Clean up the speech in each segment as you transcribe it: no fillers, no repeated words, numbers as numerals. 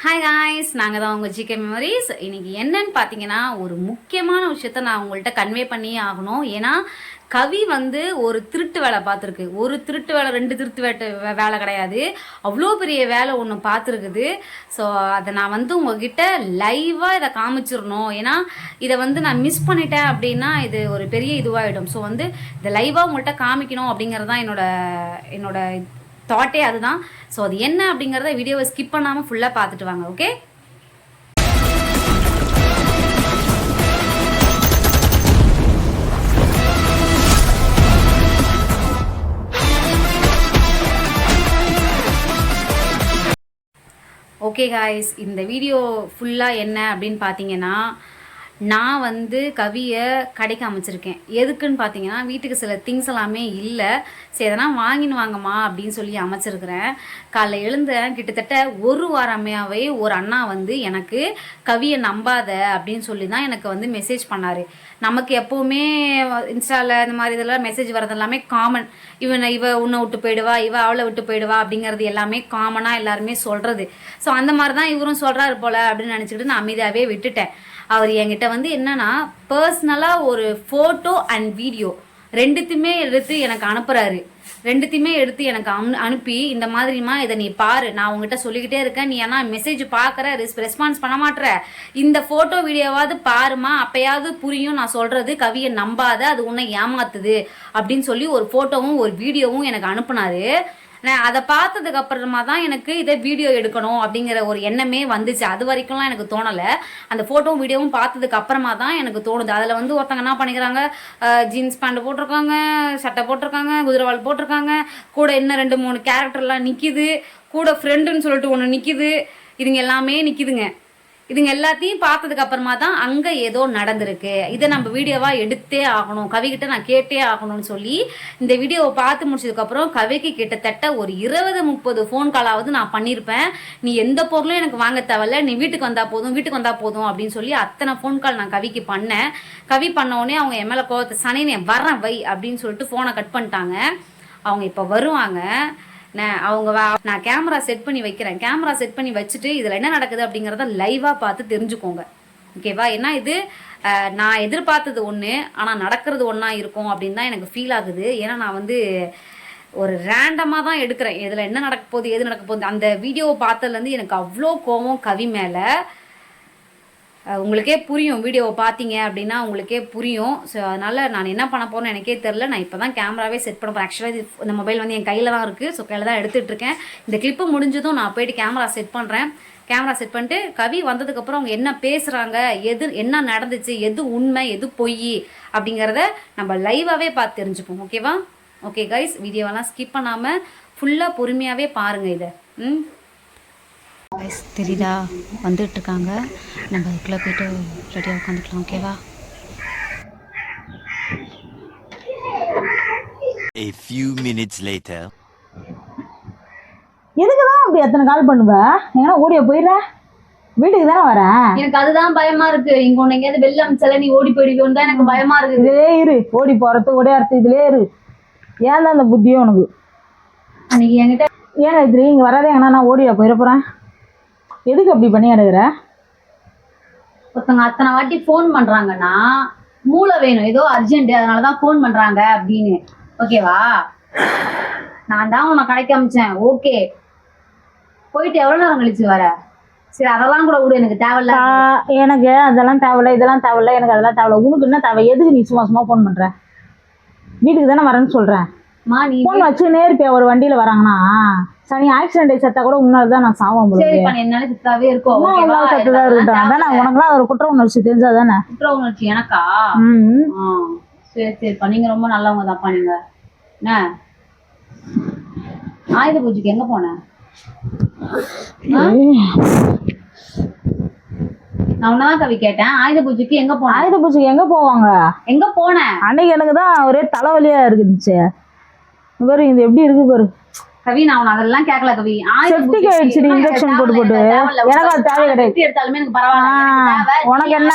Hi guys, நாங்கள் தான் உங்கள் ஜிகே மெமரிஸ். இன்றைக்கி என்னன்னு பார்த்தீங்கன்னா, ஒரு முக்கியமான விஷயத்த நான் உங்கள்கிட்ட கன்வே பண்ணியே ஆகணும். ஏன்னா கவி வந்து ஒரு திருட்டு வேலை பார்த்துருக்கு. ஒரு திருட்டு வேலை, 2 திருட்டு வேலை கிடையாது, அவ்வளோ பெரிய வேலை ஒன்று பார்த்துருக்குது. ஸோ அதை நான் வந்து உங்ககிட்ட லைவாக இதை காமிச்சிடணும். ஏன்னா இதை வந்து நான் மிஸ் பண்ணிட்டேன் அப்படின்னா இது ஒரு பெரிய இதுவாகிடும். ஸோ வந்து இதை லைவாக உங்கள்கிட்ட காமிக்கணும் அப்படிங்கிறது தான் என்னோட தாட்டே அதுதான். ஸோ அது என்ன அப்படிங்கிறத வீடியோவை ஸ்கிப் பண்ணாமல் ஃபுல்லாக பார்த்துட்டு வாங்க. ஓகே, ஓகே காய்ஸ், இந்த வீடியோ ஃபுல்லாக என்ன அப்படின்னு பார்த்தீங்கன்னா, நான் வந்து கவியை கடைக்கு அமைச்சிருக்கேன். எதுக்குன்னு பார்த்தீங்கன்னா, வீட்டுக்கு சில திங்ஸ் எல்லாமே இல்லை, சரி எதனால் வாங்கின்னு வாங்கம்மா அப்படின்னு சொல்லி அமைச்சிருக்கிறேன். காலைல எழுந்தேன், கிட்டத்தட்ட ஒரு வாரமையாவே ஒரு அண்ணா வந்து எனக்கு கவியை நம்பாத அப்படின்னு சொல்லி தான் எனக்கு வந்து மெசேஜ் பண்ணார். நமக்கு எப்போவுமே இன்ஸ்டாவில் இந்த மாதிரி இதெல்லாம் மெசேஜ் வர்றது எல்லாமே காமன். இவ உன்னை விட்டு போயிடுவா, இவ அவளை விட்டு போயிடுவா அப்படிங்கிறது எல்லாமே காமனாக எல்லாருமே சொல்கிறது. ஸோ அந்த மாதிரி தான் இவரும் சொல்கிறாரு போல் அப்படின்னு நினச்சிக்கிட்டு நான் அமைதியாகவே விட்டுட்டேன். அவர் என்கிட்ட வந்து என்னன்னா, பர்சனலாக ஒரு ஃபோட்டோ அண்ட் வீடியோ ரெண்டுத்தையுமே எடுத்து எனக்கு அனுப்புகிறாரு. ரெண்டுத்தையுமே எடுத்து எனக்கு அனுப்பி, இந்த மாதிரிமா இதை நீ பாரு, நான் உங்ககிட்ட சொல்லிக்கிட்டே இருக்கேன், நீ ஆனால் மெசேஜ் பார்க்குற, ரெஸ்பான்ஸ் பண்ண மாட்டேற, இந்த ஃபோட்டோ வீடியோவாவது பாருமா, அப்போயாவது புரியும் நான் சொல்கிறது, கவியை நம்பாத, அது உன்னை ஏமாத்துது அப்படின்னு சொல்லி ஒரு ஃபோட்டோவும் ஒரு வீடியோவும் எனக்கு அனுப்புனாரு. நான் அதை பார்த்ததுக்கு அப்புறமா தான் எனக்கு இதை வீடியோ எடுக்கணும் அப்படிங்கிற ஒரு எண்ணமே வந்துச்சு. அது வரைக்கும்லாம் எனக்கு தோணலை. அந்த ஃபோட்டோவும் வீடியோவும் பார்த்ததுக்கு அப்புறமா தான் எனக்கு தோணுது. அதில் வந்து ஒருத்தங்க என்ன பண்ணிக்கிறாங்க, ஜீன்ஸ் பேண்ட் போட்டிருக்காங்க, சட்டை போட்டிருக்காங்க, குதிரைவால் போட்டிருக்காங்க, கூட இன்னும் 2-3 கேரக்டர்லாம் நிற்கிது, கூட ஃப்ரெண்டுன்னு சொல்லிட்டு ஒன்று நிற்கிது, இதுங்க எல்லாமே நிற்கிதுங்க. இதுங்க எல்லாத்தையும் பார்த்ததுக்கு அப்புறமா தான் அங்கே ஏதோ நடந்திருக்கு, இதை நம்ம வீடியோவாக எடுத்தே ஆகணும், கவிக்கிட்ட நான் கேட்டே ஆகணும்னு சொல்லி இந்த வீடியோவை பார்த்து முடிச்சதுக்கப்புறம் கவிக்கு கிட்டத்தட்ட ஒரு 20-30 ஃபோன் காலாவது நான் பண்ணியிருப்பேன். நீ எந்த பொருளும் எனக்கு வாங்க தேவையில்ல, நீ வீட்டுக்கு வந்தால் போதும் அப்படின்னு சொல்லி அத்தனை ஃபோன் கால் நான் கவிக்கு பண்ணேன். கவி பண்ணோடனே அவங்க என் மேலே கோவத்தை, சனி நீ வரேன் வை அப்படின்னு சொல்லிட்டு ஃபோனை கட் பண்ணிட்டாங்க. அவங்க இப்போ வருவாங்க. நான் கேமரா செட் பண்ணி வைக்கிறேன். கேமரா செட் பண்ணி வச்சுட்டு இதில் என்ன நடக்குது அப்படிங்கிறத லைவாக பார்த்து தெரிஞ்சுக்கோங்க. ஓகேவா? ஏன்னா இது நான் எதிர்பார்த்தது ஒன்று, ஆனால் நடக்கிறது ஒன்றா இருக்கும் அப்படின்னு தான் எனக்கு ஃபீல் ஆகுது. ஏன்னா நான் வந்து ஒரு ரேண்டமாக தான் எடுக்கிறேன். இதில் என்ன நடக்க போகுது, எது நடக்க போகுது, அந்த வீடியோவை பார்த்ததுலேருந்து எனக்கு அவ்வளோ கோவம் கவி மேலே. உங்களுக்கே புரியும், வீடியோவை பார்த்தீங்க அப்படின்னா உங்களுக்கே புரியும். ஸோ அதனால் நான் என்ன பண்ண போகிறேன்னு எனக்கே தெரில. நான் இப்போ தான் கேமராவே செட் பண்ண போகிறேன். ஆக்சுவலாக இந்த மொபைல் வந்து என் கையில் தான் இருக்குது. ஸோ கையில் தான் எடுத்துகிட்ருக்கேன். இந்த கிளிப்பு முடிஞ்சதும் நான் போயிட்டு கேமரா செட் பண்ணுறேன். கேமரா செட் பண்ணிட்டு கவி வந்ததுக்கப்புறம் அவங்க என்ன பேசுகிறாங்க, என்ன நடந்துச்சு, எது உண்மை எது பொய் அப்படிங்கிறத நம்ம லைவாகவே பார்த்து தெரிஞ்சுப்போம். ஓகேவா? ஓகே கைஸ், வீடியோவெல்லாம் ஸ்கிப் பண்ணாமல் ஃபுல்லாக பொறுமையாகவே பாருங்கள் இதை. தெரியுதா, வந்துட்டுருக்காங்க. நம்ம அதுக்குள்ளே போய்ட்டு ரெடியாக உட்காந்துக்கலாம். ஓகேவா? A few minutes later. எதுக்கு தான் அப்படி எத்தனை கால் பண்ணுவ? எங்கன்னா ஓடிய போயிடுற, வீட்டுக்கு தானே வரேன். எனக்கு அதுதான் பயமா இருக்கு. இங்க ஒண்ணு எங்கேயாவது வெளில அமிச்சால நீ ஓடி போயிடுவோம் தான் எனக்கு பயமா இருக்கு. இதே இரு, ஓடி போறது ஓடியாடுறது இதுலயே இரு. ஏன் தான் அந்த புத்தியும் உனக்கு? அன்னைக்கு என்கிட்ட ஏன் இது இங்கே வராதே, எங்கன்னா நான் ஓடியா போயிட போகிறேன். எதுக்கு அப்படி பண்ணி எடுக்கிற? ஒருத்தவங்க அத்தனை வாட்டி ஃபோன் பண்றாங்கன்னா மூளை வேணும், ஏதோ அர்ஜென்ட், அதனாலதான் ஃபோன் பண்றாங்க அப்படின்னு. ஓகேவா? நான் தான் உன்னை கடைக்கு அமிச்சேன். ஓகே, போயிட்டு எவ்வளவு நேரம் கழிச்சு வர? சரி அதெல்லாம் கூட விடு, எனக்கு தேவையில்ல. எனக்கு அதெல்லாம் தேவையில்ல, இதெல்லாம் தேவையில்ல, எனக்கு அதெல்லாம் தேவையில்ல. உனக்கு என்ன தேவை? எதுக்கு நீ சும்மா ஃபோன் பண்ற? வீட்டுக்கு தானே வரேன்னு சொல்றேன். ஃபோன் வச்சு நேர்ப்பியா ஒரு வண்டியில வராங்கன்னா, சனி ஆக்சிடென்ட் செத்தா கூட உன்னால தான் நான் சாவ முடியும். என்னால சித்தாவே இருக்கும். சத்துதான் இருக்கட்டும். உனக்குலாம் ஒரு குற்ற உணர்ச்சி தெரிஞ்சாதானே? குற்ற உணர்ச்சி எனக்கா? சரி சரிப்பா, நீங்க ரொம்ப நல்லவங்க தான்ப்பா. நீங்க என்ன ஆயுத பூஜைக்கு எங்க போன? நான் உன்னதான் கவி கேட்டேன், ஆயுத பூஜைக்கு எங்க போன? ஆயுத பூஜைக்கு எங்க போவாங்க? எங்க போன? அன்னைக்கு எனக்கு தான் ஒரே தலைவலியா இருக்குச்சு. பாரு இது எப்படி இருக்கு பாரு கவி. நான் உன அதெல்லாம் கேட்கல கவி. செப்டிக் ஆயிடுச்சு, இன்ஜெக்ஷன் போட்டு எனக்கு அது தேவை கிடையாது. எடுத்தாலுமே எனக்கு பரவாயில்ல. உனக்கு என்ன?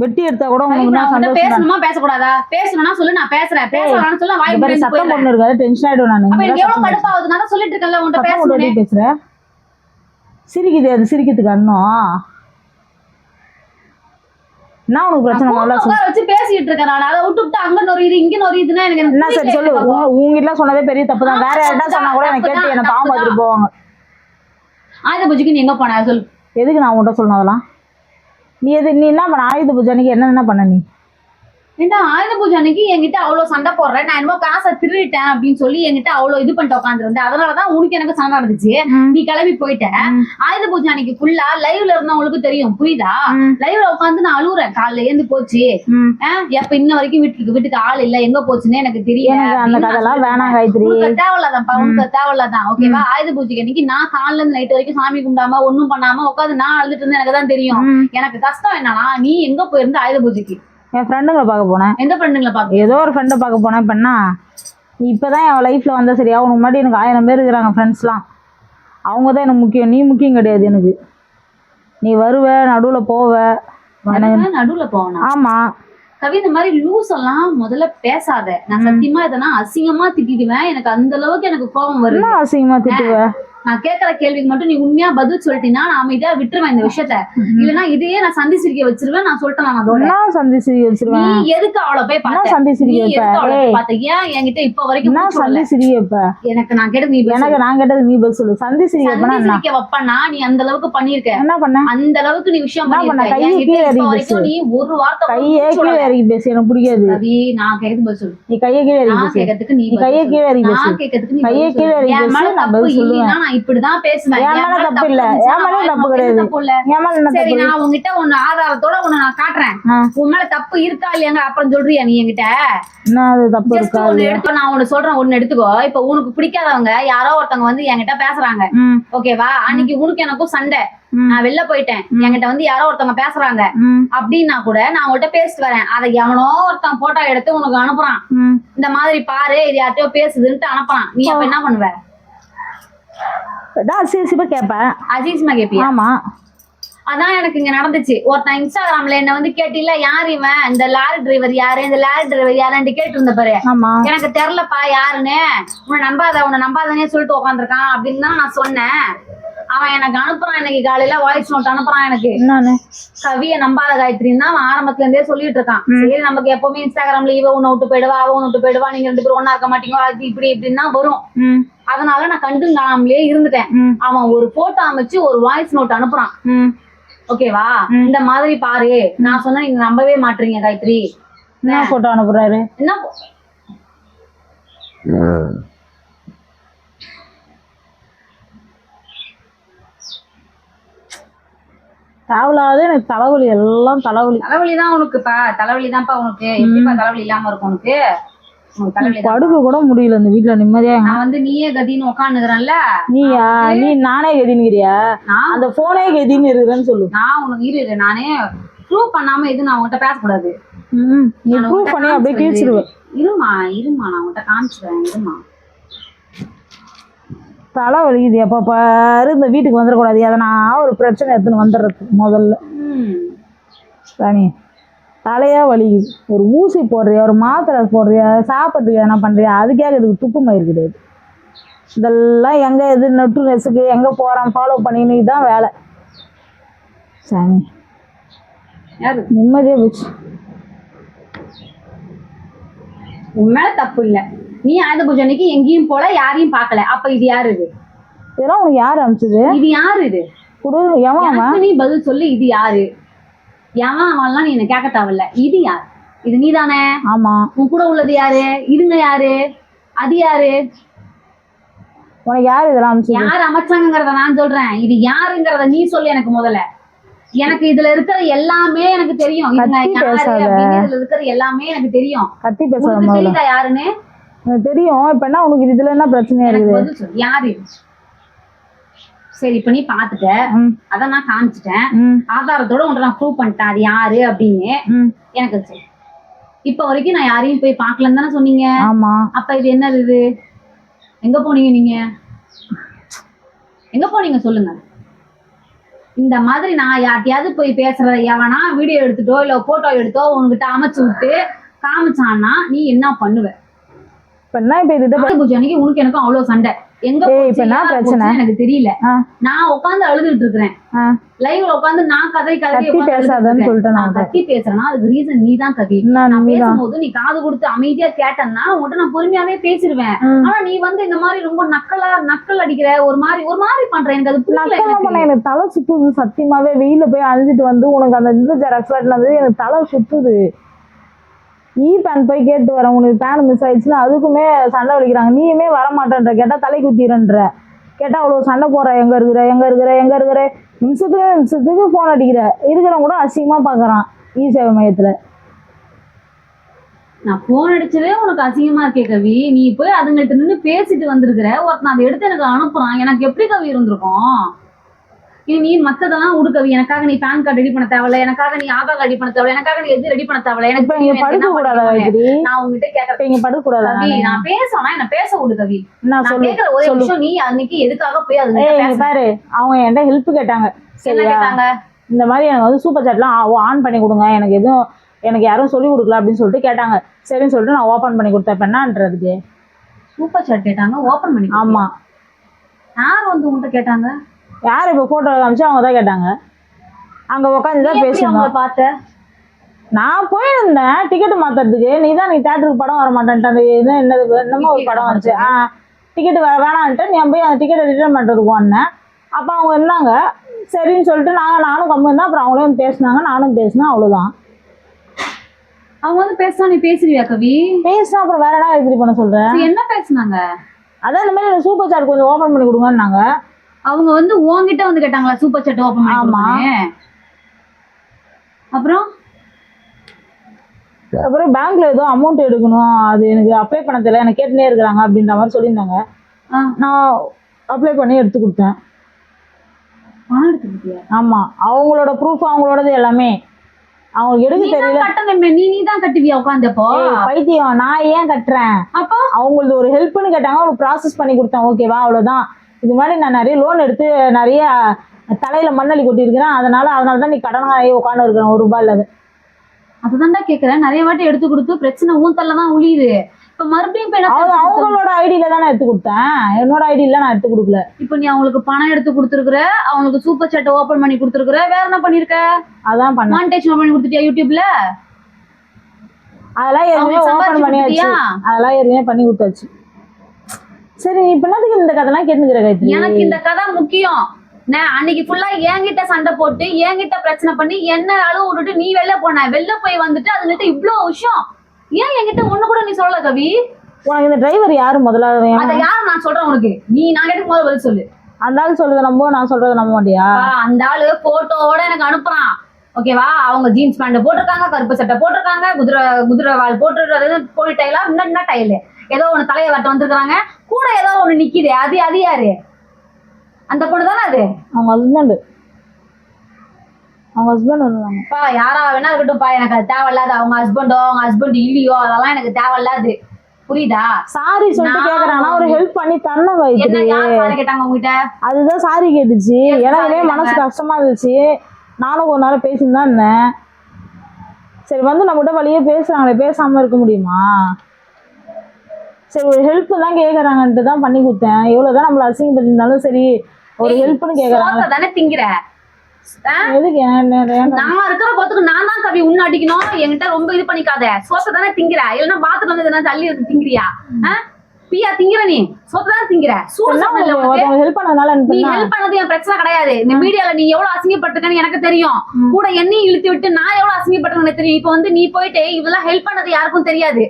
வெட்டி எடுத்தா கூட உங்களுக்கு பேசணுமா பேசக்கூடாதா? பேசணும்னா சொல்லு, நான் பேசுறேன். பேசலாம்னு சொல்ல வாய் மூடி சத்தம் பொண்ணு இருக்காது, டென்ஷன் ஆயிடும். நான் அப்ப எனக்கு எவ்வளவு கடுப்பாகுது, நான் சொல்லிட்டு இருக்கேன்ல உன்கிட்ட பேசுறேன். பேசுறேன் சிரிக்குது, அது சிரிக்கிறதுக்கு அண்ணம். என்ன உனக்கு பிரச்சனை? முதல்ல சொல்லு. வச்சு பேசிட்டு இருக்கேன் நான். அதை விட்டு அங்க நொறியுது இங்க நொறியுதுன்னா எனக்கு என்ன சரி சொல்லு. உங்ககிட்ட சொன்னதே பெரிய தப்பு தான். வேற யார்ட்டா சொன்னா கூட எனக்கு கேட்டு என்ன பாவம் பார்த்துட்டு போவாங்க. ஆயுத பூஜைக்கு நீ எங்க போன சொல்லு. எதுக்கு நான் உன்கிட்ட சொல்லணும் அதெல்லாம்? நீ என்ன பண்ண? ஆயுத பூஜை அன்னைக்கு என்ன பண்ண நீ? ஏன்டா ஆயுத பூஜை அன்னைக்கு என்கிட்ட அவ்வளவு சண்டை போடுறேன், நான் என்னமோ காசை திருடிட்டேன் அப்படின்னு சொல்லி என்கிட்ட அவ்வளவு இது பண்ணிட்டு உட்காந்துருந்தேன். அதனாலதான் உனக்கு எனக்கு சண்டை நடந்துச்சு. நீ கிளம்பி போயிட்ட. ஆயுத பூஜை அன்னைக்கு ஃபுல்லா லைவ்ல இருந்தவங்களுக்கு தெரியும், புரியுதா? லைவ்ல உட்காந்து நான் அழுவுறேன். காலைல ஏந்து போச்சு, எப்ப இன்ன வரைக்கும் வீட்டுக்கு ஆள் இல்ல, எங்க போச்சுன்னு எனக்கு தெரியல. அந்த கதைலாம் வேணாம் காயத்ரி. உனக்கு தேவையில்லதான்ப்பா, உனக்கு தேவையில்லதான். ஓகேவா? ஆயுத பூஜைக்கு அன்னைக்கு நான் காலைல இருந்து நைட் வரைக்கும் சாமி கும்பிடாம ஒண்ணும் பண்ணாம உட்காந்து நான் அழுதுட்டு இருந்தேன். எனக்கு தான் தெரியும். எனக்கு கஷ்டம் என்னன்னா, நீ எங்க போயிருந்த ஆயுத பூஜைக்கு? என் ஃப்ரெண்டுங்களை பார்க்க போனேன். எந்த ஃப்ரெண்டுங்களை பார்க்க? ஏதோ ஒரு ஃப்ரெண்டை பார்க்க போனேன். இப்போன்னா இப்போதான் என் லைஃப்பில் வந்தா சரியா. உனக்கு முன்னாடி எனக்கு 1000 பேர் இருக்கிறாங்க ஃப்ரெண்ட்ஸ்லாம். அவங்க தான் எனக்கு முக்கியம். நீ முக்கியம் கிடையாது எனக்கு. நீ வருவ, நடுவில் போவ. எனக்கு நடுவில் போகணும். ஆமாம் கவி, இந்த மாதிரி லூஸ் எல்லாம் முதல்ல பேசாத. நான் சத்தியமா இதெல்லாம் அசிங்கமா திட்டிடுவேன். எனக்கு அந்த அளவுக்கு எனக்கு கோபம் வருது. அசிங்கமா திட்டுவேன். நான் கேட்கற கேள்விக்கு மட்டும் நீ உண்மையா பதில் சொல்லிட்டீங்கன்னா நான் அமைதியா விட்டுருவேன் இந்த விஷயத்த. இல்லன்னா இதையே நான் சந்தி சிரிக்க வச்சிருவேன். நான் சொல்லிட்டேன். நான் அதோட சந்தி சிரிக்க வச்சிருவேன். நீ எதுக்கு அவளை போய் பார்த்த? சந்தி சிரிக்க பார்த்த ஏன் என்கிட்ட இப்ப வரைக்கும் சந்தி சிரிக்க? எனக்கு நான் கேட்டது நீ நான் கேட்டது நீ பதில் சொல்லு. சந்தி சிரிக்க வைப்பனா? நீ அந்த அளவுக்கு பண்ணிருக்க. என்ன பண்ண? அந்த அளவுக்கு நீ விஷயம் நீ ஒரு வார்த்தை கையே கீழே இறக்கி பேசு. எனக்கு பிடிக்காது. நான் கேட்கறது பதில் சொல்லு. நீ கையை கீழே இறக்கி பேசு. கேட்கறதுக்கு நீ கையை கீழே இறக்கி பேசு. கேட்கறதுக்கு கையை கீழே இறக்கி பேசு. நான் பதில் சொல்லுவேன். இப்படிதான் பேசுவேன். தப்பு இல்ல. என் மேல தப்பு கிடையாது. சரி, நான் உங்ககிட்ட ஒண்ணு ஆதாரத்தோட ஒண்ணு நான் காட்டுறேன். உன் மேல தப்பு இருக்கா இல்லையாங்க அப்புறம் சொல்றியா நீ என்கிட்ட? தப்பு இருக்கா? நான் ஒண்ணு சொல்றேன், ஒண்ணு எடுத்துக்கோ. இப்ப உனக்கு பிடிக்காதவங்க யாரோ ஒருத்தவங்க வந்து என்கிட்ட பேசுறாங்க, ஓகேவா? அன்னைக்கு உனக்கு எனக்கும் சண்டை, நான் வெளில போயிட்டேன், என்கிட்ட வந்து யாரோ ஒருத்தவங்க பேசுறாங்க அப்படின்னா கூட நான் உங்கள்கிட்ட பேசிட்டு வரேன். அதை எவனோ ஒருத்தன் போட்டோ எடுத்து உனக்கு அனுப்புறான். இந்த மாதிரி பாரு, இது யார்கிட்டயோ பேசுதுன்ட்டு அனுப்புறான். நீ அப்ப என்ன பண்ணுவ? அசிங்கமா கேட்பேன். அசிங்கமா கேப்பியா? ஆமா. அதான் எனக்கு இங்க நடந்துச்சு. ஒருத்தன் இன்ஸ்டாகிராம்ல என்ன வந்து கேட்டில, யார் இவன், இந்த லாரி டிரைவர் யாரு, இந்த லாரி டிரைவர் யாருன்னு கேட்டு இருந்த பாரு. எனக்கு தெரியலப்பா யாருன்னு, உன்னை நம்பாதனே சொல்லிட்டு உட்காந்துருக்கான் அப்படின்னு தான் நான் சொன்னேன். அவன் எனக்கு அனுப்புறான். இன்னைக்கு காலையில வாய்ஸ் நோட் அனுப்புறான் எனக்கு. கவிய நம்பாத காயத்ரின்னு தான் அவன் ஆரம்பத்துல இருந்தே சொல்லிட்டு இருக்கான். சரி, நமக்கு எப்பவுமே இன்ஸ்டாகிராம்ல இவ உன்னை விட்டு போயிடுவா, அவ உன்னை விட்டு போயிடுவா, நீங்க 2 பேரும் ஒன்னா இருக்க மாட்டீங்க, அது இப்படி இப்படின்னா வரும். அதனால நான் கண்டுங்காமலே இருந்துட்டேன். அவன் ஒரு போட்டோ அமைச்சு ஒரு வாய்ஸ் நோட் அனுப்புறான், ஓகேவா? இந்த மாதிரி பாரு, நான் சொன்னா நீங்க நம்பவே மாட்டீங்க காயத்ரி. என்ன போட்டோ அனுப்புறாரு? என்ன தேவையில்லாத எனக்கு தலைவலி, எல்லாம் தலைவலி. தலைவலிதான் உனக்குப்பா, தலைவலிதான்ப்பா உனக்கு. எப்படிப்பா தலைவலி இல்லாம இருக்கும் உனக்கு? படுக்க கூட முடியல இந்த வீட்டுல நிம்மதியா. நான் வந்து நீயே கதின்னு உட்காந்துக்கிறேன்ல. நீயா? நீ நானே கதின்னுக்கிறியா? அந்த போனே கதின்னு இருக்குறேன்னு சொல்லு. நான் உனக்கு இரு, நானே ப்ரூவ் பண்ணாம எது நான் உன்கிட்ட பேசக்கூடாது. நீ ப்ரூவ் பண்ணி அப்படியே கிழிச்சிருவேன். இருமா நான் உன்கிட்ட காமிச்சிடுறேன். இருமா, தலை வலிக்குது. எப்ப பாரு இந்த வீட்டுக்கு வந்துடக்கூடாது, எதனா ஒரு பிரச்சனை எடுத்துன்னு வந்துடுறது முதல்ல. ராணி, தலையா வலிக்குது. ஒரு ஊசி போடுறியா, ஒரு மாத்திரை போடுறியா, சாப்பிட்றதுக்கு என்ன பண்றியா, அதுக்காக இதுக்கு துப்பு மயிர் கிடையாது. இதெல்லாம் எங்க எது நட்டு நெசுக்கு எங்க போறான் ஃபாலோ பண்ணின்னு இதுதான் வேலை. சாமி, நிம்மதியா போச்சு. உன் மேல தப்பு இல்ல. நீ ஆயுத பூஜை அன்னைக்கு எங்கேயும் போல, யாரையும் பார்க்கல. அப்ப இது யாரு? இது இதெல்லாம் உனக்கு யாரு அனுப்பிச்சது? இது யாரு? இது எவன்? நீ பதில் சொல்லு. இது யாரு? எவன் அவன்லாம் நீ என்ன கேட்க தேவையில்ல. இது யார்? இது நீ தானே? ஆமா. உன் கூட உள்ளது யாரு? இதுங்க யாரு? அது யாரு? உனக்கு யாரு இதெல்லாம் அனுப்பிச்சது? யாரு அமைச்சாங்கிறத நான் சொல்றேன். இது யாருங்கிறத நீ சொல்லு எனக்கு முதல்ல. எனக்கு இதுல இருக்கிற எல்லாமே எனக்கு தெரியும். இதுல இருக்கிற எல்லாமே எனக்கு தெரியும். கத்தி பேச தெரியுதா யாருன்னு? தெரியும். இப்ப என்ன உனக்கு இதுல என்ன பிரச்சனையா இருக்குது? யாரு? சரி, இப்ப நீ பாத்துட்ட, அதான் நான் காமிச்சிட்டேன், ஆதாரத்தோட உன்ட்ட நான் ப்ரூவ் பண்ணிட்டேன் அது யாரு அப்படின்னு. எனக்கு இப்ப வரைக்கும் நான் யாரையும் போய் பாக்கலன்னு தானே சொன்னீங்க? ஆமா. அப்ப இது என்ன? இது எங்க போனீங்க? நீங்க எங்க போனீங்க சொல்லுங்க. இந்த மாதிரி நான் யார்ட்டையாவது போய் பேசுற எவனா வீடியோ எடுத்துட்டோ இல்ல போட்டோ எடுத்தோ உங்ககிட்ட அமைச்சு விட்டு காமிச்சான்னா நீ என்ன பண்ணுவ? பூஜை அன்னைக்கு உனக்கு எனக்கும் அவ்வளவு சண்டை. எங்க ஏய், போச்சு, இப்ப என்ன ஏன் பிரச்சனை? போச்சுன்னு எனக்கு தெரியல. ஆ, நான் உட்கார்ந்து அழுதுட்டு இருக்கிறேன் ஆ. லைவ்ல உட்கார்ந்து, நான் கதை கத்தி பேசாதன்னு சொல்லிட்டேன் நான் நான். கத்தி பேசுறேன்னா அதுக்கு ரீசன் நீ தான் கவி. நான் நான் நீதான். பேசும்போது நீ காது கொடுத்து அமைதியா கேட்டேன்னா உன்கிட்ட நான் பொறுமையாவே பேசிடுவேன். ம். ஆனா நீ வந்து இந்த மாதிரி ரொம்ப நக்கல் அடிக்கிற, ஒரு மாதிரி பண்ற. எனக்கு அது புரியல. நக்கல்லாம் பண்ண எனக்கு தலை சுத்துது சத்தியமாவே. வெயில போய் அழிஞ்சிட்டு வந்து உனக்கு அந்த இந்த ஜெராக்ஸ் வந்து எனக்கு தலை சுத்துது. பேன் போய் கேட்டு வரேன், உனக்கு பேன் மிஸ் ஆயிடுச்சுன்னா அதுக்குமே சண்டை வலிக்கிறாங்க. நீயுமே வர மாட்டேன்ற, கேட்டா தலை குத்திரன்ற, கேட்டா அவ்வளவு சண்டை போற. எங்க இருக்கிற நிமிஷத்துக்கு போன் அடிக்கிற. இருக்கிறவங்க கூட அசிங்கமா பாக்குறான் சேவை மையத்துல. நான் போன் அடிச்சதே உனக்கு அசிங்கமா இருக்கே கவி. நீ போய் அதுங்கள்ட்ட நின்று பேசிட்டு வந்திருக்கிற. ஒருத்தன் அதை எடுத்து எனக்கு அனுப்புறான். எனக்கு எப்படி கவி இருந்திருக்கும்? இனி நீ மத்ததெல்லாம் விடு கவி. எனக்காக நீ பேன் கார்டு ரெடி பண்ண தேவையில்ல, எனக்காக நீ ஆதார் ரெடி பண்ண தேவையில்ல, எனக்காக நீ எது ரெடி பண்ண தேவையில்ல. எனக்கு இப்ப இங்க படுக்க கூடாதா வைத்திரி? நான் உங்ககிட்ட கேட்கறேன், இங்க படுக்க கூடாதா? கவி நான் பேசணும், என்ன பேச விடு கவி. நான் நான் கேட்கிற ஒரே விஷயம், நீ அன்னைக்கு எதுக்காக போய் அது இங்க பாரு, அவங்க என்கிட்ட ஹெல்ப் கேட்டாங்க. என்ன சரியா? கேட்டாங்க? இந்த மாதிரி எனக்கு வந்து சூப்பர் சாட்லாம் ஆன் பண்ணி கொடுங்க, எனக்கு யாரும் சொல்லி கொடுக்கல அப்படின்னு சொல்லிட்டு கேட்டாங்க. சரின்னு சொல்லிட்டு நான் ஓப்பன் பண்ணி கொடுத்தேன். இப்ப என்னன்றதுக்கு சூப்பர் சாட் கேட்டாங்க, ஓபன் பண்ணி. ஆமா. யார் வந்து உங்ககிட்ட கேட்டாங்க? யார் இப்ப போட்டோ காமிச்சு அவங்க தான் கேட்டாங்க. அங்க உட்காந்துதான் பேசணும். பார்த்த நான் போயிருந்தேன் டிக்கெட் மாத்துறதுக்கு. நீ தேட்டருக்கு படம் வர மாட்டேன்ட்டு அந்த என்னமோ ஒரு படம் வந்துச்சு. டிக்கெட் வேணான்ட்டு நீ போய் அந்த டிக்கெட்டை ரிட்டர்ன் பண்றதுக்கு வந்தேன். அப்ப அவங்க இருந்தாங்க. சரின்னு சொல்லிட்டு நானும் கம்மி இருந்தேன். அப்புறம் அவங்களே வந்து பேசினாங்க, நானும் பேசினேன். அவ்வளவுதான். அவங்க வந்து பேசினா நீ பேசுறியா கவி? பேசினா அப்புறம் வேற என்ன இது பண்ண சொல்றேன்? என்ன பேசுனாங்க? அதான் இந்த மாதிரி சூப்பர் சாட் கொஞ்சம் ஓபன் பண்ணி கொடுங்கன்னாங்க. அவங்க வந்து உன்கிட்ட வந்து கேட்டாங்களா சூப்பர் சாட் ஓபன் பண்ணி? ஆமா. அப்புறம் பேங்க்ல ஏதோ அமௌண்ட் எடுக்கணும், அது எனக்கு அப்ளை பண்ண தெரியல, எனக்கு கேட்டுனே இருக்கிறாங்க அப்படின்ற மாதிரி சொல்லியிருந்தாங்க. நான் அப்ளை பண்ணி எடுத்து கொடுத்தேன். பணம் எடுத்துக்கிட்டியா? ஆமா, அவங்களோட ப்ரூஃப் அவங்களோடது எல்லாமே அவங்களுக்கு எடுக்க தெரியல. கட்டணுமே, நீ தான் கட்டுவியா உட்காந்தப்போ? பைத்தியம், நான் ஏன் கட்டுறேன்? அப்போ அவங்களுக்கு ஒரு ஹெல்ப்னு கேட்டாங்க, ஒரு ப்ராசஸ் பண்ணி கொடுத்தேன். ஓகேவா? அவ்வளவுதான். இது மாதிரி நான் நிறைய லோன் எடுத்து நிறைய தலையில மண்ணள்ளி கொட்டியிருக்கிறேன். அதனால தான் நீ கடனாகி உட்காந்து இருக்கிறேன், ₹1 இல்லாத. அதுதான்டா கேக்குறேன். நிறைய வாட்டி எடுத்து கொடுத்து பிரச்சனை ஊந்தல்ல தான் உளியுது. இப்ப மறுபடியும் அவங்களோட ஐடியில தான் நான் எடுத்து கொடுத்தேன், என்னோட ஐடியில நான் எடுத்து கொடுக்கல. இப்ப நீ அவங்களுக்கு பணம் எடுத்து கொடுத்துருக்குற, அவங்களுக்கு சூப்பர் சாட் ஓபன் பண்ணி கொடுத்துருக்குற, வேற என்ன பண்ணிருக்க? அதான் பண்ண மானிட்டேஷன் பண்ணி கொடுத்துட்டியா யூடியூப்ல? அதெல்லாம் ஏற்கனவே ஓபன் பண்ணியாச்சு. அதெல்லாம் ஏற்கனவே பண்ணி கொடுத்தாச்சு. சரி, இப்ப என்னதுக்கு இந்த கதைலாம் கேட்டுக்கிற காயத்ரி? எனக்கு இந்த கதை முக்கியம். நான் அன்னைக்கு ஃபுல்லா என்கிட்ட சண்டை போட்டு என்கிட்ட பிரச்சனை பண்ணி என்ன அளவு விட்டுட்டு நீ வெளில போய் வந்துட்டு அதுகிட்ட இவ்வளவு விஷயம் ஏன் என்கிட்ட ஒண்ணு கூட நீ சொல்லல கவி? உனக்கு இந்த டிரைவர் யாரு முதல்ல? அத யாரு நான் சொல்றேன் உனக்கு. நீ நான் கேட்டு முதல்ல பதில் சொல்லு. அந்த ஆள் சொல்றத நம்ப, நான் சொல்றத நம்ப மாட்டியா? அந்த ஆளு போட்டோவோட எனக்கு அனுப்புறான். ஓகேவா? அவங்க ஜீன்ஸ் பேண்ட் போட்டிருக்காங்க, கருப்பு சட்டை போட்டிருக்காங்க, குதிரை வால் போட்டுறது போலி டைலா, என்ன டைலு ஏதோ ஒண்ணு தலையை வட்ட வந்துருக்காங்க, கூட ஏதோ ஒண்ணு நிக்குது. அது யாரு? அந்த பொண்ணு தானே அது? அவங்க ஹஸ்பண்ட் வந்துருவாங்கப்பா. யாரா வேணா இருக்கட்டும்ப்பா, எனக்கு அது தேவையில்லாது. அவங்க ஹஸ்பண்ட் இல்லையோ அதெல்லாம் எனக்கு தேவையில்லாது. புரியுதா? சாரி சொல்லிட்டு கேக்குறாங்கன்னா ஒரு ஹெல்ப் பண்ணி தரணும். என்ன யார் சாரி கேட்டாங்க உங்ககிட்ட? அதுதான் சாரி கேட்டுச்சு. எனக்குமே மனசு கஷ்டமா இருந்துச்சு. நானும் ஒரு நாள் பேசிட்டு தான் இருந்தேன். சரி, வந்து நம்மகிட்ட வழியே பேசுறாங்களே, பேசாம இருக்க முடியுமா? சரி, ஒரு ஹெல்ப் தான் கேக்குறாங்கன்ட்டு தான் பண்ணி கொடுத்தேன். எவ்வளவுதான் நம்மள அசிங்கப்பட்டிருந்தாலும் சரி, ஒரு ஹெல்ப்னு கேக்குறாங்க. தானே திங்கிற? எதுக்கு? நான் இருக்கிற போத்துக்கு நான் தான் கவி உன்ன அடிக்கணும். என்கிட்ட ரொம்ப இது பண்ணிக்காத. சோத்த தானே திங்கிற, இல்லன்னா பாத்ரூம் வந்து தள்ளி திங்கிறியா? பியா திங்கிற? நீ சோத்த தானே திங்கிற. ஹெல்ப் பண்ணதுனால நீ ஹெல்ப் பண்ணது என் பிரச்சனை கிடையாது. இந்த மீடியால நீ எவ்வளவு அசிங்கப்பட்டிருக்கன்னு எனக்கு தெரியும். கூட என்னையும் இழுத்து விட்டு நான் எவ்வளவு அசிங்கப்பட்டிருக்கேன்னு தெரியும். இப்ப வந்து நீ போயிட்டு இதெல்லாம் ஹெல்ப் பண்ணது யாருக்கும் தெரியாது.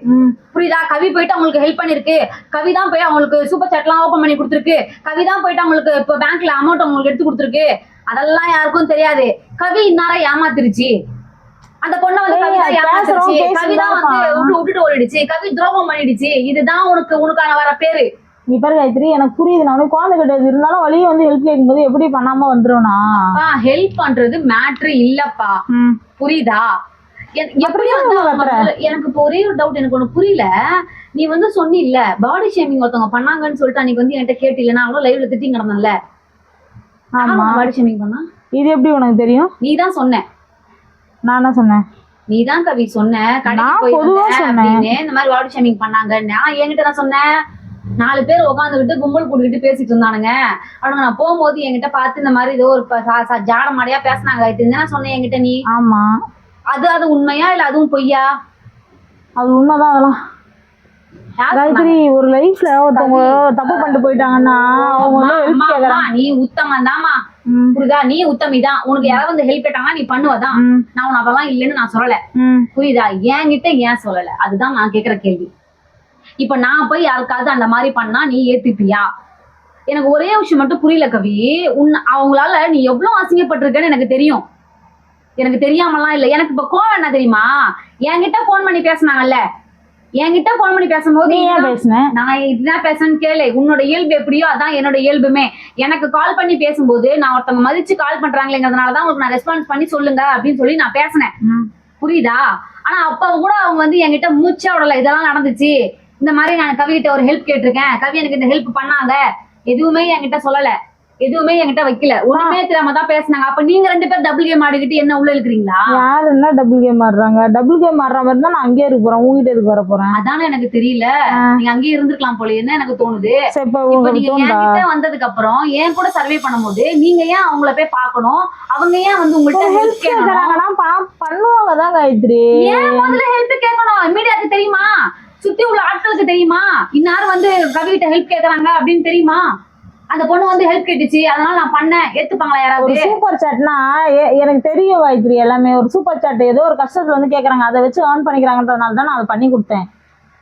புரியுதா? கவி போயிட்டு அவங்களுக்கு ஹெல்ப் பண்ணிருக்கு. கவி தான் போய் அவங்களுக்கு சூப்பர் சாட் எல்லாம் ஓபன் பண்ணி கொடுத்துருக்கு. கவி தான் போயிட்டு அவங்களுக்கு இப்ப பேங்க்ல அமௌண்ட் அவங்களுக்கு எடுத்து கொடுத்துருக்கு. அதெல்லாம் யாருக்கும் தெரியாது. கவி இன்னார ஏமாத்திருச்சு. அந்த பொண்ணை வந்து கவிதா ஏமாத்திருச்சு. கவிதா வந்து விட்டுட்டு ஓடிடுச்சு. கவி துரோகம் பண்ணிடுச்சு. இதுதான் உனக்கான வர பேரு. நீ பாரு காயத்ரி, எனக்கு புரியுது. நான் குழந்தை கிடையாது, இருந்தாலும் வழியே வந்து ஹெல்ப் கேட்கும்போது எப்படி பண்ணாம வந்துருவா? ஹெல்ப் பண்றது மேட்ரு இல்லப்பா. புரியுதா? எனக்கு இப்போ ஒரே ஒரு டவுட், எனக்கு ஒண்ணு புரியல. நீ வந்து சொன்னில்ல பாடி ஷேமிங் ஒருத்தவங்க பண்ணாங்கன்னு சொல்லிட்டு அன்னைக்கு வந்து என்கிட்ட கேட்டில, நான் அவ்வளவு லைவ்ல திட்டி கிடந்தேன்ல. பாடி ஷேமிங் பண்ணா இது எப்படி உனக்கு தெரியும்? நீ தான் சொன்ன. நான் என்ன சொன்னேன்? நீ தான் கவி சொன்ன. கடைக்கு போய் இந்த மாதிரி பாடி ஷேமிங் பண்ணாங்க. நான் என்கிட்ட தான் சொன்னேன். 4 பேர் உட்காந்துக்கிட்டு கும்பல் கூட்டிக்கிட்டு பேசிட்டு இருந்தானுங்க. அவனுங்க நான் போகும்போது என்கிட்ட பார்த்து இந்த மாதிரி ஏதோ ஒரு ஜாட மாடையா பேசினாங்க. இதுன்னு சொன்னேன் என்கிட்ட நீ. ஆமா அது உண்மையா இல்ல அதுவும் பொய்யா? அது உண்மைதான். அதெல்லாம் காயத்ரி ஒரு லைஃப்ல ஒருத்தவங்க தப்பு பண்ணிட்டு போயிட்டாங்கன்னா அவங்க வந்து ஹெல்ப் கேக்குறாங்க. நீ உத்தமன் தாமா, புரியுதா? நீ உத்தமிதான். உனக்கு யாராவது வந்து ஹெல்ப் கேட்டாங்கன்னா நீ பண்ணுவதான். நான் உன அதெல்லாம் இல்லைன்னு நான் சொல்லல, புரியுதா? என்கிட்ட ஏன் சொல்லல, அதுதான் நான் கேக்குற கேள்வி. இப்ப நான் போய் யாருக்காவது அந்த மாதிரி பண்ணா நீ ஏத்துப்பியா? எனக்கு ஒரே விஷயம் மட்டும் புரியல கவி. அவங்களால நீ எவ்வளவு அசிங்கப்பட்டிருக்கன்னு எனக்கு தெரியும். எனக்கு தெரியாமலாம் இல்ல. எனக்கு இப்ப கோவம் என்ன தெரியுமா? என்கிட்ட போன் பண்ணி பேசினாங்கல்ல, என்கிட்ட போன் பண்ணி பேசும்போது நான் இதுதான் பேசணும்னு கேளு. உன்னோட இயல்பு எப்படியோ அதான் என்னோட இயல்புமே. எனக்கு கால் பண்ணி பேசும்போது நான் ஒருத்தவங்க மதிச்சு கால் பண்றாங்களேங்கிறதுனாலதான் உங்களுக்கு நான் ரெஸ்பான்ஸ் பண்ணி சொல்லுங்க அப்படின்னு சொல்லி நான் பேசினேன், புரியுதா? ஆனா அப்ப கூட அவங்க வந்து என்கிட்ட மூச்சா விடல. இதெல்லாம் நடந்துச்சு, இந்த மாதிரி நான் கவி கிட்ட ஒரு ஹெல்ப் கேட்டிருக்கேன், கவி எனக்கு இந்த ஹெல்ப் பண்ணாங்க, எதுவுமே என்கிட்ட சொல்லல, எதுவுமே என்கிட்ட வைக்கல. ஒண்ணுமே தெரியாம தான் பேசினாங்க. அப்ப நீங்க 2 பேரும் டபுள் கேம் ஆடிக்கிட்டு என்ன உள்ள இருக்கிறீங்களா? யாரு என்ன டபுள் கேம் ஆடுறாங்க? டபுள் கேம் ஆடுற மாதிரி தான் நான் அங்கேயே இருக்க போறேன், உங்ககிட்ட இருக்க வர போறேன். அதானே எனக்கு தெரியல. நீங்க அங்கேயே இருந்திருக்கலாம் போல என்ன எனக்கு தோணுது. இப்ப நீங்க என்கிட்ட வந்ததுக்கு அப்புறம் என் கூட சர்வே பண்ணும்போது நீங்க ஏன் அவங்கள போய் பாக்கணும்? அவங்க ஏன் வந்து உங்கள்கிட்ட ஹெல்ப் கேட்கறாங்கன்னா பண்ணுவாங்க தான் காயத்ரி. ஏன் முதல்ல ஹெல்ப் கேட்கணும்? மீடியாக்கு தெரியுமா? சுத்தி உள்ள ஆட்களுக்கு தெரியுமா இன்னாரும் வந்து கவி கிட்ட ஹெல்ப் கேக்குறாங்க அப்படின்னு தெரியுமா? அந்த பொண்ணு வந்து ஹெல்ப் கேட்டுச்சு அதனால நான் பண்ணேன், ஏத்துப்பாங்களா யாராவது? சூப்பர் சாட்னா எனக்கு தெரியும் காயத்ரி. எல்லாமே ஒரு சூப்பர் சாட் ஏதோ ஒரு கஷ்டத்துல வந்து கேக்குறாங்க, அதை வச்சு ஏர்ன் பண்ணிக்கிறாங்கன்றதுனால தான் நான் அதை பண்ணி கொடுத்தேன்.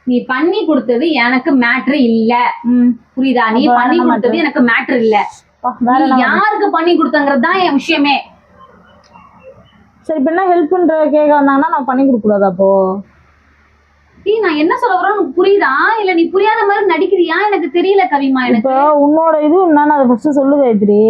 நீ பண்ணி கொடுத்தது எனக்கு மேட்ரு இல்ல, புரியுதா? நீ பண்ணி கொடுத்தது எனக்கு மேட்ரு இல்ல. யாருக்கு பண்ணி கொடுத்தங்கிறது தான் என் விஷயமே. சரி இப்ப என்ன ஹெல்ப் பண்ற கேட்க வந்தாங்கன்னா நான் பண்ணி கொடுக்க கூடாது? அப்போ நான் என்ன சொல்ல வரேன் உனக்கு புரியுதா? இல்ல நீ புரியாத மாதிரி நடிக்கிறியா? எனக்கு தெரியல கவிமா. எனக்கு உன்னோட இது என்னன்னு அதை ஃபர்ஸ்ட் சொல்லு காயத்ரி.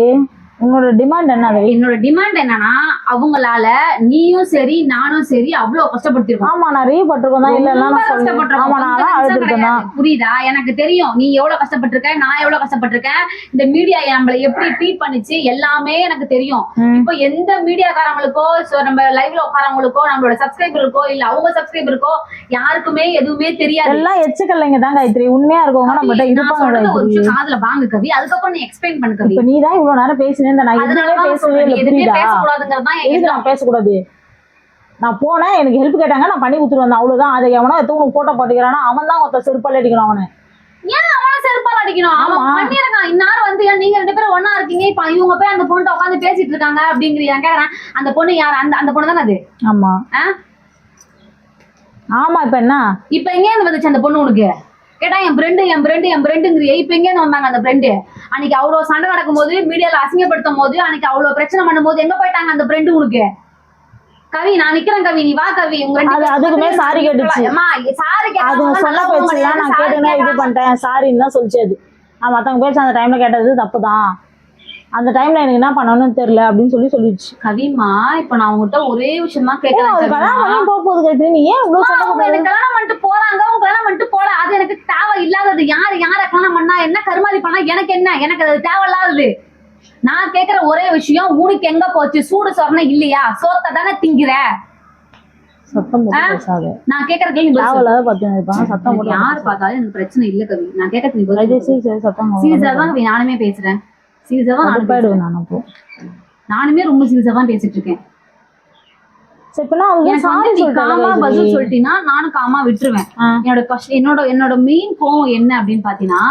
உன்னோட டிமாண்ட் என்ன? என்னோட டிமாண்ட் என்னன்னா அவங்களால நீயும் சரி நானும் சரி அவ்வளவு கஷ்டப்பட்டிருக்கோம். ஆமா நிறைய பட்டிருக்கோம் தான். இல்ல கஷ்டப்பட்டிருக்கோம், புரியுதா? எனக்கு தெரியும் நீ எவ்வளவு கஷ்டப்பட்டிருக்க, நான் எவ்வளவு கஷ்டப்பட்டிருக்கேன். இந்த மீடியா நம்மள எப்படி ட்ரீட் பண்ணிச்சு எல்லாமே எனக்கு தெரியும். இப்ப எந்த மீடியாக்காரங்களுக்கோ நம்ம லைவ்ல உட்காரவங்களுக்கோ நம்மளோட சப்ஸ்கிரைபருக்கோ இல்ல அவங்க சப்ஸ்கிரைபருக்கோ யாருக்குமே எதுவுமே தெரியாது. எல்லாம் எச்சக்கல்லைங்க தான் காயத்ரி. உண்மையா இருக்கவங்க நம்மகிட்ட இருப்பாங்க. ஒரு விஷயம் காதுல வாங்கு கவி, அதுக்கப்புறம் நீ எக்ஸ்பிளைன் பண்ணு கவி. நீ தான் இவ்வளவு நேரம் பேசி பேசக்கூடாது. நான் போனேன், எனக்கு ஹெல்ப் கேட்டாங்க, நான் பண்ணி கொடுத்துருவேன், அவ்வளவுதான். அதை எவனோ உனக்கு போட்டோ போட்டுக்கிறானா அவன் தான் ஒருத்த செருப்பால் அடிக்கணும். அவனை ஏன் அவனை செருப்பால் அடிக்கணும்? அவன் பண்ணிருக்கான். இந்நேரம் வந்து நீங்க 2 பேரும் ஒன்னா இருக்கீங்க, இப்ப இவங்க போய் அந்த பொண்ணு உட்காந்து பேசிட்டு இருக்காங்க அப்படிங்கிறியா? கேக்குறேன் அந்த பொண்ணு யார்? அந்த பொண்ணு தானே அது? ஆமா ஆமா. இப்ப என்ன இப்ப எங்க இருந்து வந்துச்சு அந்த பொண்ணு உனக்கு? கேட்டா என் ஃப்ரெண்டுங்கிறிய. இப்ப எங்க வந்தாங்க அந்த ஃப்ரெண்டு? அன்னைக்கு அவ்வளவு சண்டை நடக்கும் போது மீடியால அசிங்கப்படுத்தும் போது அன்னைக்கு அவ்வளவு பிரச்சனை பண்ணும் போது எங்க போயிட்டாங்க அந்த ஃப்ரெண்டு உனக்கு? கவி நான் நிக்கிறேன் கவி, நீ வா கவி. அதுக்குமே சாரி கேட்டுச்சு. சாரி கேட்டது சொல்ல போச்சுலாம் நான் கேட்டேன்னா இது பண்ணிட்டேன் சாரின்னு தான் சொல்லிச்சு. அது நான் மத்தவங்க பேச அந்த டைம்ல கேட்டது தப்புதான், அந்த டைம்ல எனக்கு என்ன பண்ணணும்னு தெரியல அப்படின்னு சொல்லிடுச்சு. கவிமா இப்ப நான் உங்ககிட்ட ஒரே விஷயம் தான் கேட்கறேன். நீ ஏன் கல்யாணம் பண்ணிட்டு போறாங்க, அவங்க கல்யாணம் பண்ணிட்டு போல, அது எனக்கு தேவை இல்லாதது. யார கல்யாணம் பண்ணா என்ன, கருமாதி பண்ணா எனக்கு என்ன, எனக்கு அது தேவையில்லாதது. நான் கேக்குற ஒரே விஷயம், உனக்கு எங்க போச்சு சூடு சொரணை இல்லையா? சோத்த தானே திங்கிற. நான் கேக்குற கேள்வி சத்தம் யாரு பார்த்தாலும் எனக்கு பிரச்சனை இல்ல கவி. நான் கேட்கறது சீரியஸா தான் கவி நானுமே பேசுறேன். நானுமே ரொம்ப சீரியஸா தான் பேசிட்டு இருக்கேன். பதில் சொல்லிட்டீங்கன்னா நானும் காமா விட்டுருவேன். என்னோட மெயின் கோவம் என்ன அப்படின்னு பாத்தீங்கன்னா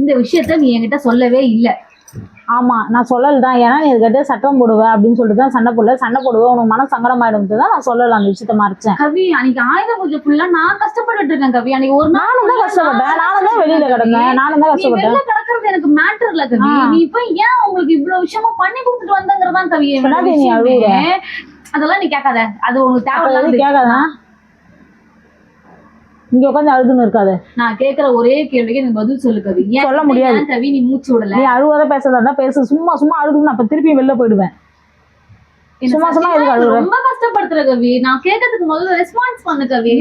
இந்த விஷயத்த நீ என்கிட்ட சொல்லவே இல்லை. ஆமா நான் சொல்லலதான். ஏன்னா நீ இதுக்கிட்ட சட்டம் போடுவேன் அப்படின்னு சொல்லிட்டு தான் சண்டை போடுவேன். உனக்கு மன சங்கடமாயிடும் தான் நான் சொல்லல அந்த விஷயத்த மறைச்சேன். கவி அன்னைக்கு ஆயுத பூஜை ஃபுல்லா நான் கஷ்டப்பட்டு இருக்கேன் கவி. அன்னைக்கு ஒரு நானும் தான் கஷ்டப்பட்டேன். நானும் தான் வெளியில கிடந்தேன். நானும் தான் கஷ்டப்பட்டேன். வெளியில கிடக்குறது எனக்கு மேட்டர் இல்ல கவி. நீ இப்ப ஏன் உங்களுக்கு இவ்வளவு விஷயமா பண்ணி கொடுத்துட்டு வந்தங்கிறதான் கவி. அதெல்லாம் நீ கேட்காத, அது உங்களுக்கு தேவையில்லாத கேட்காத. இங்க உட்காந்து அழுதுன்னு இருக்காது. நான் கேக்குற ஒரே கேள்விக்கு எனக்கு பதில் சொல்லு கவி. சொல்ல முடியாது கவி, நீ மூச்சு விடல. நீ அழுவாத பேசுறதா பேசு. சும்மா அழுது நான் திருப்பி வெளில போயிடுவேன். சும்மா எதுக்கு அழுகுற? ரொம்ப கஷ்டப்படுத்துற கவி. நான் கேட்கறதுக்கு முதல்ல ரெஸ்பான்ஸ் பண்ணு கவி.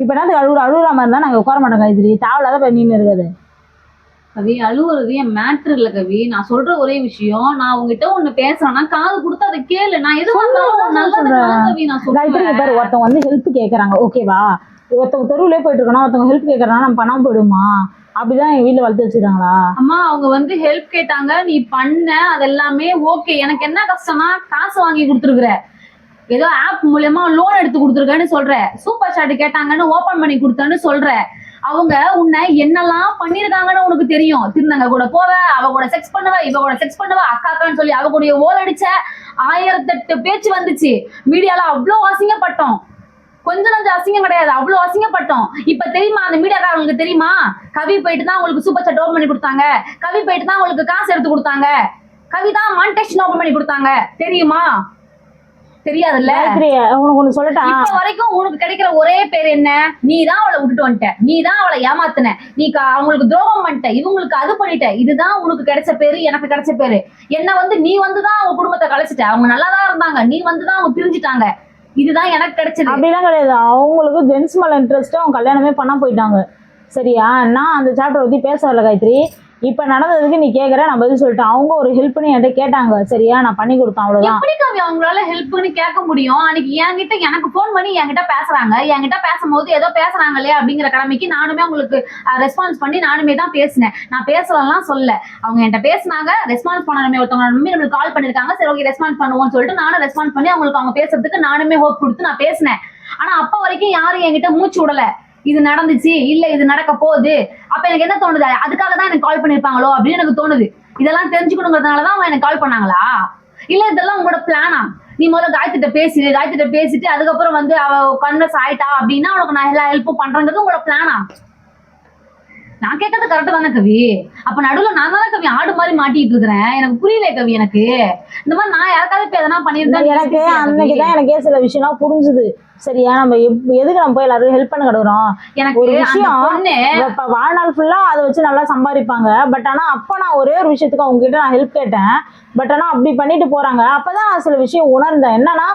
இப்ப என்ன அழுகுற மாதிரி இருந்தா நாங்க உட்கார மாட்டோம் காயத்ரி. தேவையில்லாத போய் நின்று இருக்காது கவி. அழுவுறது என் மேட்ரு இல்ல கவி. நான் சொல்ற ஒரே விஷயம், நான் உங்ககிட்ட ஒண்ணு பேசுறேன்னா காது கொடுத்து அதை கேளு. நான் எது நல்லது கவி. நான் சொல்றேன் ஒருத்தவங்க வந்து ஹெல்ப் கேக்குறாங்க, ஓகேவா? ஒருத்தவங்க தெருவுலேயே போயிட்டு இருக்கோம், ஒருத்தவங்க ஹெல்ப் கேட்கறனா நம்ம பண்ணாம போயிடுமா? அப்படிதான் எங்க வீட்டுல வளர்த்து வச்சிருக்காங்களா? அம்மா அவங்க வந்து ஹெல்ப் கேட்டாங்க, நீ பண்ண, அதெல்லாமே ஓகே. எனக்கு என்ன கஷ்டம்னா காசு வாங்கி கொடுத்துருக்குற, ஏதோ ஆப் மூலியமா லோன் எடுத்து கொடுத்துருக்கேன்னு சொல்ற, சூப்பர் சாட் கேட்டாங்கன்னு ஓபன் பண்ணி கொடுத்தேன்னு சொல்ற. அவங்க உன்னை என்னெல்லாம் பண்ணிருக்காங்கன்னு உனக்கு தெரியும். திருநங்க கூட போவ, அவ கூட செக்ஸ் பண்ணுவ, இவ கூட செக்ஸ் பண்ணுவ, அக்காக்கான்னு சொல்லி அவ கூட ஓல் அடிச்ச, 1008 பேச்சு வந்துச்சு மீடியால. அவ்வளோ அசிங்கப்பட்டோம், கொஞ்சம் நஞ்சம் அசிங்கம் கிடையாது, அவ்வளவு அசிங்கப்பட்டோம். இப்ப தெரியுமா அந்த மீடியாக்காரங்களுக்கு தெரியுமா, கவி போயிட்டு தான் உங்களுக்கு சூப்பர் சாட் ஓபன் பண்ணி கொடுத்தாங்க, கவி போயிட்டு தான் உங்களுக்கு காசு எடுத்து கொடுத்தாங்க, கவி தான் மானிட்டேஷன் ஓபன் பண்ணி கொடுத்தாங்க, தெரியுமா? தெரியாதுல்ல. உனக்கு ஒண்ணு சொல்லட்டா? இப்ப வரைக்கும் உனக்கு கிடைக்கிற ஒரே பேர் என்ன, நீ தான் அவளை விட்டுட்டு வந்துட்ட, நீ தான் அவளை ஏமாத்தின, நீ அவங்களுக்கு துரோகம் பண்ணிட்ட, இவங்களுக்கு அது பண்ணிட்ட, இதுதான் உனக்கு கிடைச்ச பேரு, எனக்கு கிடைச்ச பேரு. என்ன வந்து நீ வந்துதான் அவங்க குடும்பத்தை கலைச்சிட்ட, அவங்க நல்லாதான் இருந்தாங்க, நீ வந்துதான் அவங்க பிரிஞ்சுட்டாங்க, இதுதான் எனக்கு கிடைச்சது. அப்படிலாம் கிடையாது, அவங்களுக்கு ஜென்ஸ் மேல இன்ட்ரெஸ்ட், அவங்க கல்யாணமே பண்ணா போயிட்டாங்க. சரியா? நான் அந்த சாப்டர் பத்தி பேச வரல காயத்ரி. இப்ப நடந்ததுக்கு நீ கேக்குற, நான் பதில் சொல்லிட்டேன். அவங்க ஒரு ஹெல்ப் பண்ணி என்கிட்ட கேட்டாங்க, சரியா? நான் பண்ணி கொடுத்தேன், அவ்வளவுதான். எப்படி கவி அவங்களால ஹெல்ப்னு கேட்க முடியும்? அன்னைக்கு என்கிட்ட எனக்கு போன் பண்ணி என்கிட்ட பேசுறாங்க, என்கிட்ட பேசும்போது ஏதோ பேசுறாங்களே அப்படிங்கிற கடமைக்கு நானுமே உங்களுக்கு ரெஸ்பான்ஸ் பண்ணி நானுமே தான் பேசினேன். நான் பேசலாம் சொல்ல, அவங்க என்கிட்ட பேசினாங்க, ரெஸ்பான்ஸ் பண்ணணுமே, ஒருத்தவங்க நம்பி நம்மளுக்கு கால் பண்ணிருக்காங்க, சரி ஓகே ரெஸ்பான்ஸ் பண்ணுவோம்னு சொல்லிட்டு நானும் ரெஸ்பான்ஸ் பண்ணி அவங்களுக்கு அவங்க பேசுறதுக்கு நானுமே ஹோப் கொடுத்து நான் பேசினேன். ஆனா அப்ப வரைக்கும் யாரும் என்கிட்ட மூச்சு விடல, இது நடந்துச்சு இல்ல இது நடக்க போகுது. அப்ப எனக்கு என்ன தோணுது, அதுக்காக தான் எனக்கு கால் பண்ணிருப்பாங்களோ அப்படின்னு எனக்கு தோணுது. இதெல்லாம் தெரிஞ்சுக்கணுங்கிறதுனாலதான் அவங்க எனக்கு கால் பண்ணாங்களா, இல்ல இதெல்லாம் உங்களோட பிளானா? நீ முதல்ல காயத்திட்ட பேசிட்டு அதுக்கப்புறம் வந்து அவ கன்வர்ஸ் ஆயிட்டா அப்படின்னா உனக்கு நான் எல்லா ஹெல்ப்பும் பண்றேங்கிறது உங்களோட பிளானா? நான் கேட்கறது கரெக்டா தானே கவி? அப்ப நடுவுல நான் தானே கவி ஆடு மாதிரி மாட்டிட்டு இருக்கிறேன்? எனக்கு புரியல கவி. எனக்கு இந்த மாதிரி நான் யாருக்காவது இப்ப எதனா பண்ணிருந்தேன். எனக்கு அன்னைக்குதான் எனக்கே சில விஷயம்லாம் புரிஞ்சுது. சரியா? நம்ம எதுக்கு நம்ம போய் எல்லாரும் ஹெல்ப் பண்ண கிடக்குறோம்? எனக்கு ஒரு விஷயம், இப்ப வாழ்நாள் ஃபுல்லா அதை வச்சு நல்லா சம்பாதிப்பாங்க. பட் ஆனா அப்ப நான் ஒரே ஒரு விஷயத்துக்கு அவங்க கிட்ட நான் ஹெல்ப் கேட்டேன். பட் ஆனா அப்படி பண்ணிட்டு போறாங்க. அப்பதான் நான் சில விஷயம் உணர்ந்தேன். என்னன்னா,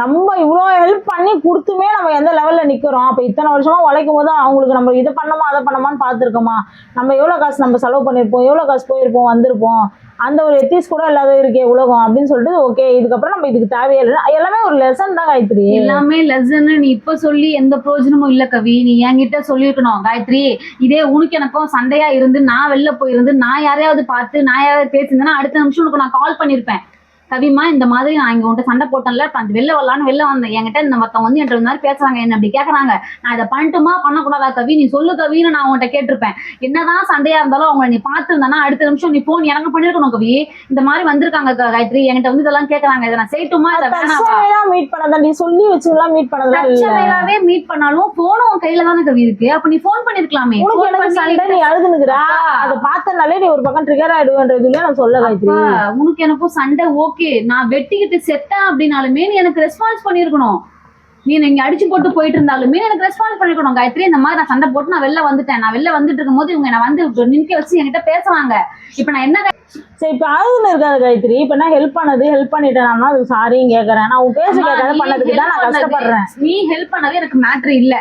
நம்ம இவ்வளோ ஹெல்ப் பண்ணி கொடுத்துமே நம்ம எந்த லெவல்ல நிக்கிறோம்? அப்ப இத்தனை வருஷமா உழைக்கும் போது அவங்களுக்கு நம்ம இதை பண்ணோமா அதை பண்ணோமான்னு பார்த்துருக்கோமா? நம்ம எவ்வளவு காசு நம்ம செலவு பண்ணிருப்போம், எவ்வளவு காசு போயிருப்போம் வந்திருப்போம், அந்த ஒரு எத்திஸ் கூட இல்லாத இருக்கே உலகம் அப்படின்னு சொல்லிட்டு, ஓகே இதுக்கப்புறம் நம்ம இதுக்கு தேவையில்லை. எல்லாமே ஒரு லெசன் தான் காயத்ரி. எல்லாமே லெசன். நீ இப்ப சொல்லி எந்த பிரயோஜனமும் இல்ல கவி. நீ என்கிட்ட சொல்லிருக்கணும் காயத்ரி, இதே உனக்கு எனக்கும் சண்டையா இருந்து நான் வெளில போயிருந்து நான் யாரையாவது பார்த்து நான் யாராவது பேசியிருந்தேன்னா அடுத்த நிமிஷம் உனக்கு நான் கால் பண்ணிருப்பேன். கவிமா இந்த மாதிரி நான் இங்க உன்ட்ட சண்டை போட்டேன்ல, வெளில வரலான்னு வெளில வந்தேன், என்கிட்ட இந்த மத்தவங்க வந்து என்கிட்ட இந்த மாதிரி பேசுறாங்க, என்ன அப்படி கேக்குறாங்க, நான் இதை பண்ணட்டுமா பண்ணக்கூடாதா கவி, நீ சொல்லு கவின்னு நான் உன்கிட்ட கேட்டிருப்பேன். என்னதான் சண்டையா இருந்தாலும் அவங்க நீ பார்த்துருந்தானா அடுத்த நிமிஷம் நீ போன் எனக்கு பண்ணிருக்கணும் கவி. இந்த மாதிரி வந்திருக்காங்க காயத்ரி, என்கிட்ட வந்து இதெல்லாம் கேக்குறாங்க, இதை நான் செய்யட்டுமா இதை வேணாவா? மீட் பண்ணதான் நீ சொல்லி வச்சுலாம் மீட் பண்ணதாவே மீட் பண்ணாலும் போனும் உன் கையில தானே கவி இருக்கு. அப்ப நீ போன் பண்ணிருக்கலாமே. சண்டை நீ அழுதுனுக்குறா, அதை பார்த்தனாலே நீ ஒரு பக்கம் ட்ரிகர் ஆயிடுவேன்றதுல நான் சொல்ல காயத்ரி. உனக்கு எனக்கும் சண்டை ஓகே, நான் வெட்டிக்கிட்டு செத்தேன் அப்படின்னாலுமே நீ எனக்கு ரெஸ்பான்ஸ் பண்ணிருக்கணும். நீ இங்க அடிச்சு போட்டு போயிட்டு இருந்தாலுமே எனக்கு ரெஸ்பான்ஸ் பண்ணிருக்கணும் காயத்ரி. இந்த மாதிரி நான் சண்டை போட்டு நான் வெளில வந்துட்டேன், நான் வெளில வந்துட்டு இருக்கும் போது இவங்க என்ன வந்து நிக்க வச்சு என்கிட்ட பேசுவாங்க. இப்ப நான் என்ன சரி இப்ப அழுதுன்னு இருக்காது காயத்ரி. இப்ப நான் ஹெல்ப் பண்ணிட்டேன், அது சாரின்னு கேக்குறேன். நான் உன் பேச கேட்காத பண்ணதுக்கு தான் நான் கஷ்டப்படுறேன். நீ ஹெல்ப் பண்ணது எனக்கு மேட்ரு இல்ல,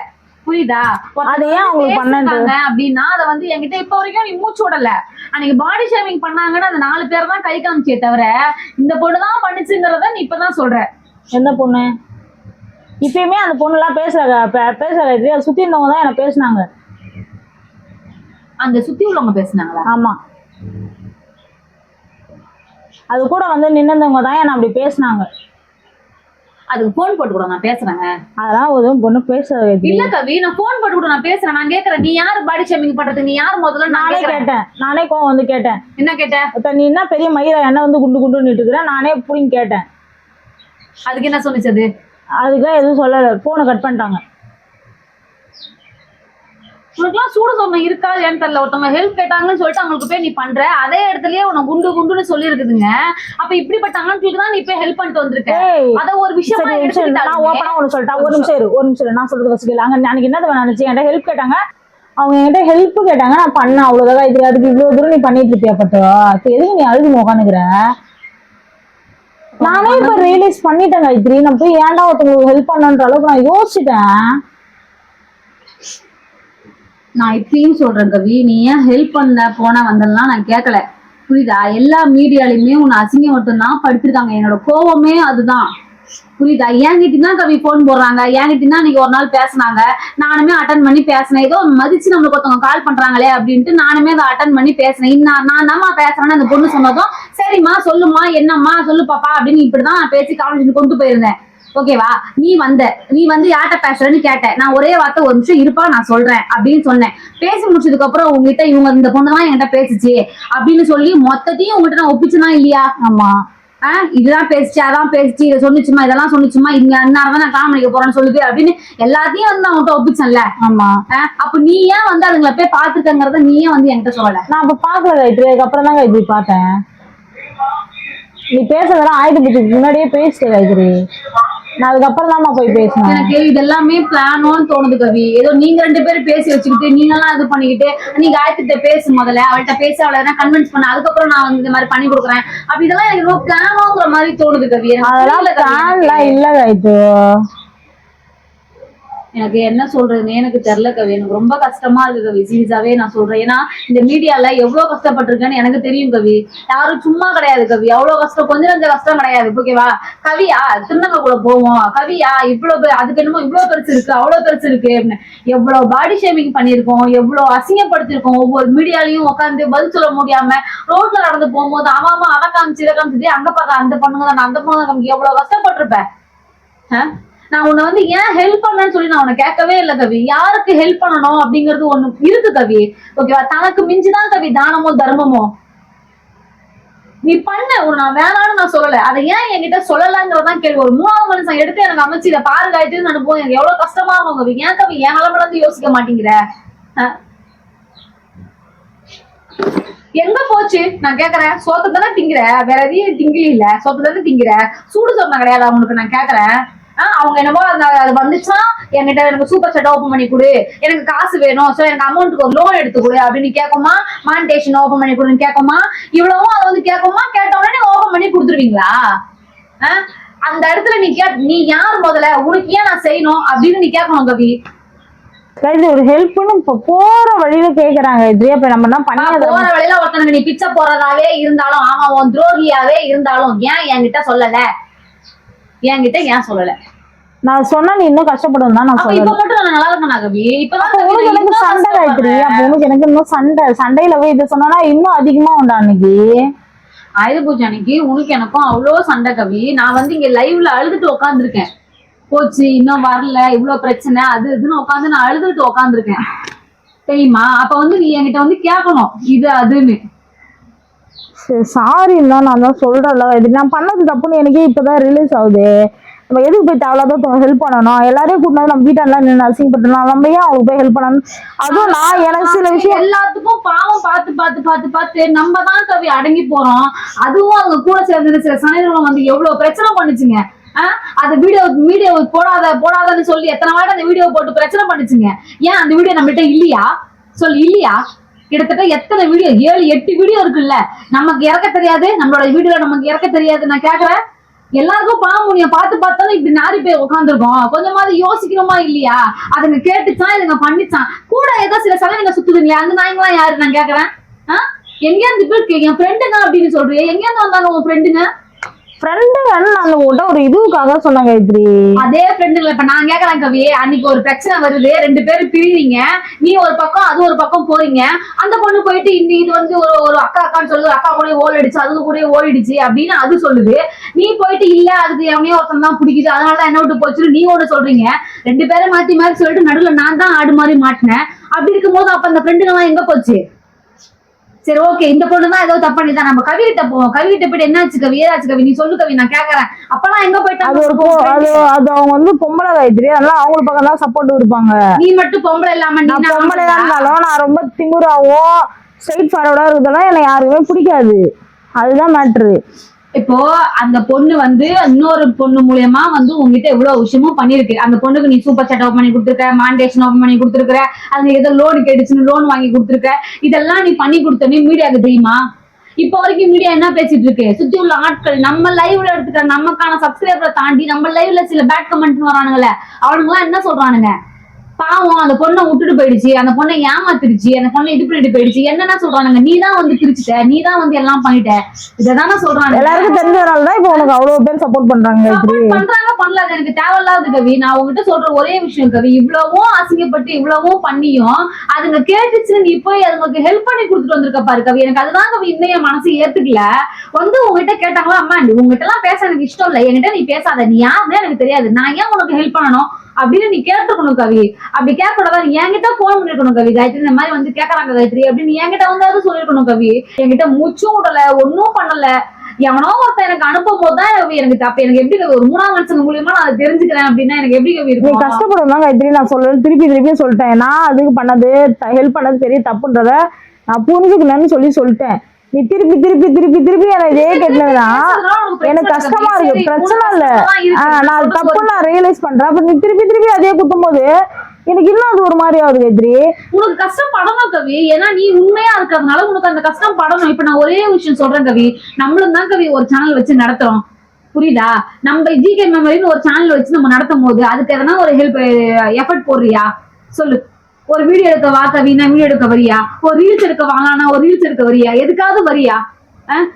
புரியுதா? அப்படின்னா அதை வந்து என்கிட்ட இப்ப வரைக்கும் நீ மூச்சு விடல. அன்னைக்கு பாடி ஷேவிங் பண்ணாங்கன்னு அந்த 4 பேர் தான் கை காமிச்சே தவிர இந்த பொண்ணு தான் பண்ணிச்சுங்கிறத நீ இப்பதான் சொல்ற. எந்த பொண்ணு? இப்பயுமே அந்த பொண்ணு எல்லாம் பேசல அதை சுத்தி இருந்தவங்க தான் என்ன பேசினாங்க. அந்த சுத்தி உள்ளவங்க பேசினாங்களா? ஆமா, அது கூட வந்து நின்னவங்க தான் என்ன அப்படி பேசினாங்க. அதுக்கு போன் போட்டு கூட நான் பேசுறேன். அதெல்லாம் ஒரு பொண்ணு பேசுறது இல்ல கவி, நான் போன் போட்டு கூட நான் பேசுறேன். நான் கேக்குறேன், நீ யாரு பாடி ஷேமிங் பண்றது? நீ யாரு முதல்ல? நானே கேட்டேன், நானே கோவம் வந்து கேட்டேன். என்ன கேட்டேன்? இப்ப நீ என்ன பெரிய மயிரா என்ன வந்து குண்டு குண்டுன்னு இருக்கிற? நானே புடிங்க கேட்டேன். அதுக்கு என்ன சொல்லிச்சது? அதுக்காக எதுவும் சொல்லல, போனை கட் பண்ணிட்டாங்க. உனக்குலாம் சூடு சொன்ன இருக்கா ஏன்னு தெரியல. ஒருத்தவங்க ஹெல்ப் கேட்டாங்கன்னு சொல்லிட்டு அவங்களுக்கு போய் நீ பண்ற, அதே இடத்துலயே உனக்கு குண்டு குண்டுன்னு சொல்லி இருக்குதுங்க. அப்ப இப்படிப்பட்டாங்கன்னு தான் நீ போய் ஹெல்ப் பண்ணிட்டு வந்திருக்க. அத ஒரு விஷயம் நான் ஓப்பனா ஒண்ணு சொல்லிட்டேன். ஒரு நிமிஷம் நான் சொல்றது வச்சுக்கல. அங்க அன்னைக்கு என்ன நினைச்சு என்கிட்ட ஹெல்ப் கேட்டாங்க, அவங்க என்கிட்ட ஹெல்ப் கேட்டாங்க, நான் பண்ணேன், அவ்வளவுதான். இது அதுக்கு இவ்வளவு தூரம் நீ பண்ணிட்டு இருப்பியா பட்டோ? இப்ப எதுக்கு நீ அழுது உட்காந்துக்கிற? நானே இப்ப ரியலைஸ் பண்ணிட்டேன் காயத்ரி, நான் போய் ஏன்டா ஒருத்தவங்களுக்கு ஹெல்ப் பண்ணன்ற அளவுக்கு நான் யோசிச்சுட்டேன். நான் இப்பயும் சொல்றேன் கவி, நீ ஏன் ஹெல்ப் பண்ண போன வந்தெல்லாம் நான் கேட்கல, புரியுதா? எல்லா மீடியாலையுமே உன்னை அசிங்கம் மட்டும் தான் படுத்திருக்காங்க. என்னோட கோவமே அதுதான். புரியுதா? என்கிட்ட தான் கவி போன் போடுறாங்க, என்கிட்ட தான் இன்னைக்கு ஒரு நாள் பேசினாங்க, நானுமே அட்டன் பண்ணி பேசினேன். ஏதோ மதிச்சு நம்மளுக்கு ஒருத்தவங்க கால் பண்றாங்களே அப்படின்ட்டு நானுமே அதை அட்டன் பண்ணி பேசினேன். நான் தான்மா பேசுறேன்னு அந்த பொண்ணு சொன்னதும் சரிம்மா சொல்லுமா என்னம்மா சொல்லு பாப்பா அப்படின்னு இப்படிதான் நான் பேசி காலேஜ் கொண்டு போயிருந்தேன். ஓகேவா? நீ வந்து யார்கிட்ட பேசுறேன்னு கேட்ட. நான் ஒரே வார்த்தை ஒரு நிமிஷம் இருப்பா நான் சொல்றேன் அப்படின்னு சொன்னேன். பேசி முடிச்சதுக்கு அப்புறம் உங்ககிட்ட இவங்க இந்த பொண்ணு தான் என்கிட்ட பேசுச்சு அப்படின்னு சொல்லி மொத்தத்தையும் உங்ககிட்ட நான் ஒப்பிச்சுனா இல்லையா? ஆமா. இதுதான் பேசிச்சு, அதான் பேசிச்சு, இதை சொன்னிச்சுமா, இதெல்லாம் சொன்னிச்சுமா, இங்க அண்ணாதான் நான் காலம் பண்ணிக்க போறேன்னு சொல்லுது அப்படின்னு எல்லாத்தையும் வந்து நான் உன்கிட்ட ஒப்பிச்சேன்ல. ஆமா. அப்ப நீ ஏன் வந்து அதுங்களை போய் பாத்துக்கங்கிறத நீ ஏன் வந்து என்கிட்ட சொல்லல? நான் அப்ப பாக்கல காயத்ரி, அதுக்கப்புறம் தான் காயத்ரி பார்த்தேன். நீ பேசுறதெல்லாம் ஆயுத பூஜைக்கு முன்னாடியே பேசிட்டே காயத்ரி. நான் அதுக்கப்புறம் தான் போய் பேசினேன். எனக்கு இது எல்லாமே பிளானோன்னு தோணுது கவி. ஏதோ நீங்க 2 பேரும் பேசி வச்சுக்கிட்டு நீங்கெல்லாம் இது பண்ணிக்கிட்டு நீ காயத்ரிட்ட பேசு, முதல்ல அவள்கிட்ட பேசி அவளை கன்வின்ஸ் பண்ண, அதுக்கப்புறம் நான் வந்து இந்த மாதிரி பண்ணி கொடுக்குறேன் அப்படி இதெல்லாம் எனக்கு ரொம்ப பிளானோங்கிற மாதிரி தோணுது கவி. அதெல்லாம் பிளான்லாம் இல்ல காயத்ரி. எனக்கு என்ன சொல்றதுன்னு எனக்கு தெரியல கவி. எனக்கு ரொம்ப கஷ்டமா இருக்கு கவி, சீரியஸாவே நான் சொல்றேன். ஏன்னா இந்த மீடியால எவ்வளவு கஷ்டப்பட்டிருக்கேன்னு எனக்கு தெரியும் கவி. யாரும் சும்மா கிடையாது கவி, அவ்வளவு கஷ்டம் கொஞ்சம் கஷ்டம் கிடையாது. ஓகேவா? கவியா திருநங்கை கூட போவோம், கவியா இவ்வளவு அதுக்கு என்னமோ இவ்வளவு பெருசு இருக்கு அவ்வளவு பெருசு இருக்கு அப்படின்னு எவ்வளவு பாடி ஷேமிங் பண்ணிருக்கோம், எவ்வளவு அசிங்கப்படுத்திருக்கோம். ஒவ்வொரு மீடியாலையும் உட்காந்து பதில் சொல்ல முடியாம ரோட்ல நடந்து போகும்போது அவன் அதை காமிச்சு இதை காமிச்சு அங்க பார்த்தா அந்த பொண்ணுங்க தான் அந்த பொண்ணு காமிச்சு எவ்வளவு கஷ்டப்பட்டிருப்பேன். நான் உன்னை வந்து ஏன் ஹெல்ப் பண்ணேன்னு சொல்லி நான் உன்னை கேட்கவே இல்லை கவி. யாருக்கு ஹெல்ப் பண்ணணும் அப்படிங்கிறது ஒண்ணு இருக்கு கவி. ஓகேவா? தனக்கு மிஞ்சுதான் கவி தானமோ தர்மமோ. நீ பண்ண நான் வேணான்னு நான் சொல்லல, அதை ஏன் என்கிட்ட சொல்லலங்கிறதான் கேள்வி. ஒரு 3வது மனுஷன் எடுத்து எனக்கு அமைச்சு இதை பாருங்க ஆயிட்டுன்னு அனுப்புவோம். எனக்கு எவ்வளவு கஷ்டமா இருக்கும் கவி. ஏன் கவி என் நிலம யோசிக்க மாட்டேங்கிற? எங்க போச்சு நான் கேக்குறேன். சோத்தை தானே திங்கிற, வேற எதையும் திங்கல இல்ல, சோத்தை தானே திங்கிற. சூடு சொன்ன கிடையாது அவங்களுக்கு நான் கேக்குறேன். அவங்க என்னமோ அது வந்துச்சா என்கிட்ட எனக்கு சூப்பர் செட் ஓபன் பண்ணி கொடு, எனக்கு காசு வேணும், சோ எனக்கு அமௌண்ட்டுக்கு ஒரு லோன் எடுத்து கொடு அப்படின்னு கேட்குமா, மானிட்டேஷன் ஓபன் பண்ணி கொடுன்னு கேட்குமா, இவ்வளவும் அதை வந்து கேட்குமா, கேட்ட உடனே நீங்க ஓபன் பண்ணி கொடுத்துருவீங்களா? அந்த இடத்துல நீ யார் முதல்ல, உனக்கு ஏன் நான் செய்யணும் அப்படின்னு நீ கேட்கணும் கவி. ஒரு ஹெல்ப்னு போற வழியில கேக்குறாங்க. இது இப்ப நம்ம என்ன பண்ண போற வழியில ஒருத்தனுக்கு நீ பிச்சை போறதாவே இருந்தாலும் அவன் உன் துரோகியாவே இருந்தாலும் ஏன் என்கிட்ட சொல்லல? என்கிட்ட ஏன் சொல்லல? நான் சொன்னா நீ இன்னும் கஷ்டப்படும் தான் நான் சொல்றேன். இப்ப மட்டும் நான் நல்லா இருக்கேன் கவி. இப்பதான் உனக்கு எனக்கு சண்டை காயத்ரி. அப்ப உனக்கு எனக்கு இன்னும் சண்டையில போய் இது சொன்னா இன்னும் அதிகமா உண்டா அன்னைக்கு ஆயுத பூஜை அன்னைக்கு உனக்கு எனக்கும் அவ்வளவு சண்டை கவி. நான் வந்து இங்க லைவ்ல அழுதுட்டு உட்காந்துருக்கேன். போச்சு இன்னும் வரல, இவ்வளவு பிரச்சனை அது இதுன்னு உட்காந்து நான் அழுதுட்டு உட்காந்துருக்கேன் தெரியுமா? அப்ப வந்து நீ என்கிட்ட வந்து கேட்கணும் இது அதுன்னு. சாரி இல்ல, நான் தான் சொல்றேன்ல, இது நான் பண்ணது தப்புன்னு எனக்கே இப்பதான் ரிலீஸ் ஆகுது. நம்ம எதுக்கு போய் தேவையில்லாத ஹெல்ப் பண்ணணும்? எல்லாரையும் கூட்டினாலும் நம்ம வீட்டெல்லாம் நின்று அசிங்கப்பட்டலாம், நம்ம ஏன் அவங்களுக்கு போய் ஹெல்ப் பண்ணணும்? அதுவும் நான் எனக்கு சில விஷயம் எல்லாத்துக்கும் பாவம் பார்த்து பார்த்து பார்த்து பார்த்து நம்ம தான் கவி அடங்கி போறோம். அதுவும் அவங்க கூட சேர்ந்து சில சமயங்களும் வந்து எவ்வளவு பிரச்சனை பண்ணுச்சுங்க. அந்த வீடியோ போடாதன்னு சொல்லி எத்தனை வாட்டி அந்த வீடியோ போட்டு பிரச்சனை பண்ணுச்சுங்க. ஏன் அந்த வீடியோ நம்மகிட்ட இல்லையா? சொல்லு இல்லையா? கிட்டத்தட்ட எத்தனை வீடியோ 7-8 வீடியோ இருக்குல்ல, நமக்கு இறக்க தெரியாது, நம்மளோட வீடியோ நமக்கு இறக்க தெரியாது. நான் கேக்குறேன், எல்லாருக்கும் பாவம் பார்த்து பார்த்தாலும் இப்படி நாரி போய் உட்காந்துருக்கோம். கொஞ்சமாவது யோசிக்கணுமா இல்லையா? அதுங்க கேட்டுச்சான், இதுங்க பண்ணிச்சான், கூட ஏதோ சில சமயம் சுத்துதுங்களா அந்த நாய்ங்களாம் யாரு? நான் கேக்குறேன், எங்கேருந்து போய் என் ஃப்ரெண்டுங்க அப்படின்னு சொல்றீங்க, எங்கேருந்து வந்தாங்க உங்க ஃப்ரெண்டுங்க? ஃப்ரெண்டுங்கன்னு நான் உங்கள்கிட்ட ஒரு இதுக்காக சொன்னாங்க காயத்ரி. அதே ஃப்ரெண்டுங்களை இப்ப நான் கேக்குறேன் கவி. அன்னைக்கு ஒரு பிரச்சனை வருது, 2 பேரும் பிரிறீங்க, நீ ஒரு பக்கம் அது ஒரு பக்கம் போறீங்க. அந்த பொண்ணு போயிட்டு இது வந்து ஒரு அக்கான்னு சொல்லுது, அக்கா கூட ஓடிடுச்சு, அதுக்கு கூட ஓடிடுச்சு அப்படின்னு அது சொல்லுது. நீ போயிட்டு இல்ல அதுக்கு எவனையோ ஒருத்தன் தான் பிடிக்குது அதனாலதான் என்ன விட்டு போச்சுன்னு நீ ஒண்ணு சொல்றீங்க. 2 பேரும் மாத்தி மாத்தி சொல்லிட்டு நடுவுல நான் தான் ஆடு மாதிரி மாட்டினேன். அப்படி இருக்கும் போது அப்ப அந்த ஃப்ரெண்டுங்கெல்லாம் எங்க போச்சு? சரி ஓகே, இந்த பொண்ணு தான் ஏதோ தப்பு பண்ணிதான் நம்ம கவிகிட்ட போவோம். கவிகிட்ட போயிட்டு என்னாச்சு கவி, ஏதாச்சு கவி, நீ சொல்லு கவி, நான் கேக்குறேன். அப்பெல்லாம் எங்க போயிட்டாங்க? அது அவங்க வந்து பொம்பளை காயத்ரி, அதெல்லாம் அவங்களுக்கு பக்கம் தான் சப்போர்ட் இருப்பாங்க. நீ மட்டும் பொம்பளை இல்லாம பொம்பளை தான் இருந்தாலும் நான் ரொம்ப திமுறாவோ ஸ்ட்ரைட் ஃபார்வர்டா இருக்கிறதெல்லாம் எனக்கு யாருக்குமே பிடிக்காது. அதுதான் மேட்ரு. இப்போ அந்த பொண்ணு வந்து இன்னொரு பொண்ணு மூலியமா வந்து உங்ககிட்ட இவ்வளவு விஷயமும் பண்ணிருக்கு. அந்த பொண்ணுக்கு நீ சூப்பர் சாட் ஓபன் பண்ணி கொடுத்துருக்க, மானிட்டேஷன் ஓபன் பண்ணி கொடுத்துருக்க, அது ஏதோ லோன் கேட்டுச்சுன்னு லோன் வாங்கி கொடுத்துருக்க. இதெல்லாம் நீ பண்ணி கொடுத்தனே மீடியாவுக்கு தெரியுமா? இப்ப வரைக்கும் மீடியா என்ன பேசிட்டு இருக்கு? சுத்தி உள்ள ஆட்கள் நம்ம லைவ்ல எடுத்துக்கிற நமக்கான சப்ஸ்கிரைபரை தாண்டி நம்ம லைவ்ல சில பேட் கமெண்ட் வரானுங்கல்ல, அவனுங்க எல்லாம் என்ன சொல்றானுங்க? பாவம் அந்த பொண்ணை விட்டுட்டு போயிடுச்சு, அந்த பொண்ணை ஏமாத்திருச்சு, அந்த பொண்ணை இது பண்ணிட்டு போயிடுச்சு, என்னன்னா சொல்றானுங்க, நீ தான் வந்து பிரிச்சுட்ட, நீ தான் வந்து எல்லாம் பண்ணிட்ட, இததானே சொல்றாங்க. எல்லாருக்கும் தெரிஞ்சதுனாலதான் இப்ப உனக்கு அவ்வளவு பேர் சப்போர்ட் பண்றாங்க. பண்றாங்க பண்ணல, அது எனக்கு தேவையில்லாத கவி. நான் உங்ககிட்ட சொல்ற ஒரே விஷயம் கவி, இவ்வளவும் அசிங்கப்பட்டு இவ்வளவும் பண்ணியும் அதுங்க கேட்டுச்சுன்னு நீ போய் அதுங்களுக்கு ஹெல்ப் பண்ணி கொடுத்துட்டு வந்திருக்க பாரு கவி. எனக்கு அதுதான் கவி இன்னும் என் மனசு ஏத்துக்கல. வந்து உங்ககிட்ட கேட்டாங்களா, அம்மா உங்ககிட்ட எல்லாம் பேச எனக்கு இஷ்டம் இல்லை, என்கிட்ட நீ பேசாத, நீ யாருன்னு எனக்கு தெரியாது, நான் ஏன் உனக்கு ஹெல்ப் பண்ணணும் அப்படின்னு நீ கேட்டுக்கணும் கவி. அப்படி கேட்கக்கூடாது, என்கிட்ட போன் பண்ணிருக்கணும் கவி. காயத்ரி இந்த மாதிரி வந்து கேட்கறாங்க காயத்ரி அப்படின்னு என்கிட்ட வந்து சொல்லிருக்கணும் கவி. என்கிட்ட மூச்சும் விடல, ஒன்னும் பண்ணல. எவனோ ஒருத்தன் எனக்கு அனுப்பும் போதுதான் எனக்கு தப்பு. எனக்கு எப்படி ஒரு 3ஆம் மனுஷங்க மூலியமா நான் அதை தெரிஞ்சுக்கிறேன் அப்படின்னா எனக்கு எப்படி கவி இருக்கும்? நீ கஷ்டப்படுறதா காயத்ரி நான் சொல்றேன், திருப்பி சொல்லிட்டேன். நான் அதுக்கு பண்ணது ஹெல்ப் பண்ணது பெரிய தப்புன்றத நான் புரிஞ்சுக்கணும்னு சொல்லிட்டேன். நீ திருப்பி எனக்கு இதே கேட்டதுன்னா எனக்கு கஷ்டமா இருக்கு. பிரச்சனை இல்ல, நான் தப்பு நான் ரியலைஸ் பண்றேன். அப்ப நீ திருப்பி அதே குத்தும் போது எனக்கு இன்னும் அது ஒரு மாதிரி ஆகுது காயத்ரி. உனக்கு கஷ்டம் படணும் கவி, ஏன்னா நீ உண்மையா இருக்கிறதுனால உனக்கு அந்த கஷ்டம் படணும். இப்ப நான் ஒரே விஷயம் சொல்றேன் கவி, நம்மளும் தான் கவி ஒரு சேனல் வச்சு நடத்துறோம், புரியுதா? நம்ம ஜிகே மெமரின்னு ஒரு சேனல் வச்சு நம்ம நடத்தும் போது அதுக்கு எதனா ஒரு ஹெல்ப் எஃபர்ட் போடுறியா சொல்லு? ஒரு வீடியோ எடுக்க வா கவி, நான் வீடியோ எடுக்க வரியா? ஒரு ரீல்ஸ் எடுக்க வாங்கினா ஒரு ரீல்ஸ் எடுக்க வரியா? எதுக்காவது வரியா?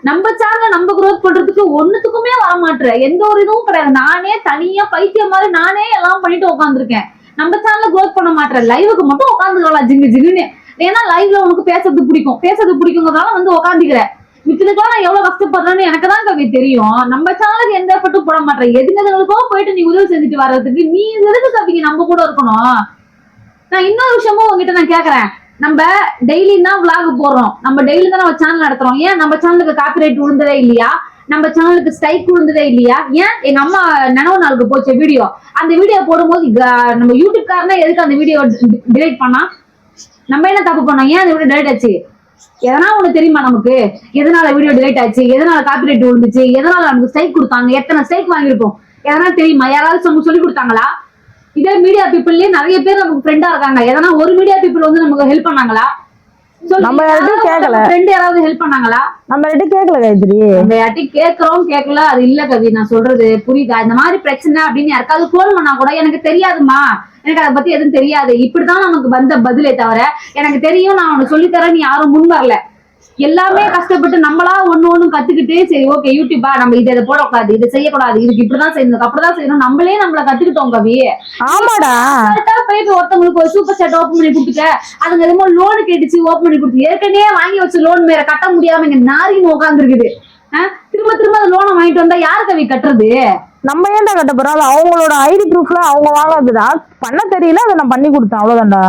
நம்ம சேனல நம்ம குரோத் பண்றதுக்கு ஒண்ணுத்துக்குமே வர மாட்டேற, எந்த ஒரு இதுவும் கிடையாது. நானே தனியா பைத்தியம் மாதிரி நானே எல்லாம் பண்ணிட்டு உட்காந்துருக்கேன். நம்ம சேனல குரோத் பண்ண மாட்டேற, லைவுக்கு மட்டும் உட்காந்துக்கலாம் ஜிங்குன்னு. ஏன்னா லைவ்ல உனக்கு பேசுறது பிடிக்குங்கிறதால வந்து உட்காந்துக்கிற. மிச்சதுக்கெல்லாம் நான் எவ்வளவு கஷ்டப்படுறேன்னு எனக்கு தான் கவி தெரியும். நம்ம சேனலுக்கு எந்த எஃபர்ட்டும் போட மாட்டேன். எதுங்களுக்கோ போயிட்டு நீ உதவி செஞ்சுட்டு வர்றதுக்கு நீ எதுக்கு கவிங்க நம்ம கூட இருக்கணும்? நான் இன்னொரு விஷயமும் உங்ககிட்ட நான் கேக்குறேன், நம்ம டெய்லி தான் விளாக் போடுறோம், நம்ம டெய்லி தான் நம்ம சேனல் நடத்துறோம். ஏன் நம்ம சேனலுக்கு காப்பிரைட் விழுந்ததே இல்லையா? நம்ம சேனலுக்கு ஸ்ட்ரைக் விழுந்ததே இல்லையா? ஏன் எங்க அம்மா நினைவு நாளுக்கு போச்ச வீடியோ, அந்த வீடியோ போடும்போது நம்ம யூடியூப் காரனே எதுக்கு அந்த வீடியோ டிலீட் பண்ணா? நம்ம என்ன தப்பு பண்ணோம்? ஏன் அந்த வீடியோ டிலீட் ஆச்சு? எதனா ஒண்ணு தெரியுமா நமக்கு? எதனால வீடியோ டிலீட் ஆச்சு, எதனால காப்பிரைட் விழுந்துச்சு, எதனால நமக்கு ஸ்ட்ரைக் கொடுத்தாங்க, எத்தனை ஸ்ட்ரைக் வாங்கியிருக்கோம், எதனா தெரியுமா? யாராவது சொல்லி கொடுத்தாங்களா? இதே மீடியா பீப்புள்லயே நிறைய பேர் நமக்கு ஃப்ரெண்டா இருக்காங்க. எதனா ஒரு மீடியா பீப்புள் வந்து நமக்கு ஹெல்ப் பண்ணாங்களா? நம்ம யார்ட்டும் கேட்கல. ஃப்ரெண்ட் யாராவது ஹெல்ப் பண்ணாங்களா? நம்ம யார்ட்டும் கேட்கல காயத்ரி. நம்ம யார்ட்டும் கேட்கறோம் கேட்கல அது இல்ல கவி. நான் சொல்றது புரியுதா? இந்த மாதிரி பிரச்சனை அப்படின்னு யாருக்காவது போன் பண்ணா கூட எனக்கு தெரியாதுமா, எனக்கு அதை பத்தி எதுவும் தெரியாது, இப்படிதான் நமக்கு வந்த பதிலே தவிர எனக்கு தெரியும் நான் உனக்கு சொல்லித்தரேன் நீ யாரும் முன் வரல. எல்லாமே கஷ்டப்பட்டு நம்மளா ஒண்ணு கத்துக்கிட்டு சரி ஓகே யூடியூபா நம்ம இதை போடக்கூடாது, இதை செய்யக்கூடாது, இதுக்கு இப்படிதான் செய்யணும் அப்படிதான் செய்யணும் நம்மளே நம்மள கத்துக்கிட்டோம் கவி. ஆமாடா, போயிட்டு ஒருத்தவங்களுக்கு ஒரு சூப்பர் சாட் ஓப்பன் பண்ணி கொடுத்துட்ட, அதுங்க எதுமோ லோனு கேட்டுச்சு ஓப்பன் பண்ணி கொடுத்து ஏற்கனவே வாங்கி வச்ச லோன் மேல கட்ட முடியாம இங்க நாரின்னு உட்கார்ந்து இருக்குது. திரும்ப அந்த லோனை வாங்கிட்டு வந்தா யாரு கவி கட்டுறது? நம்ம ஏன்டா கட்ட போறோம்? அவங்களோட ஐடி ப்ரூஃப்ல அவங்க வாங்காதுடா, பண்ண தெரியல அதை நான் பண்ணி கொடுத்தேன் அவ்வளவுதான்டா.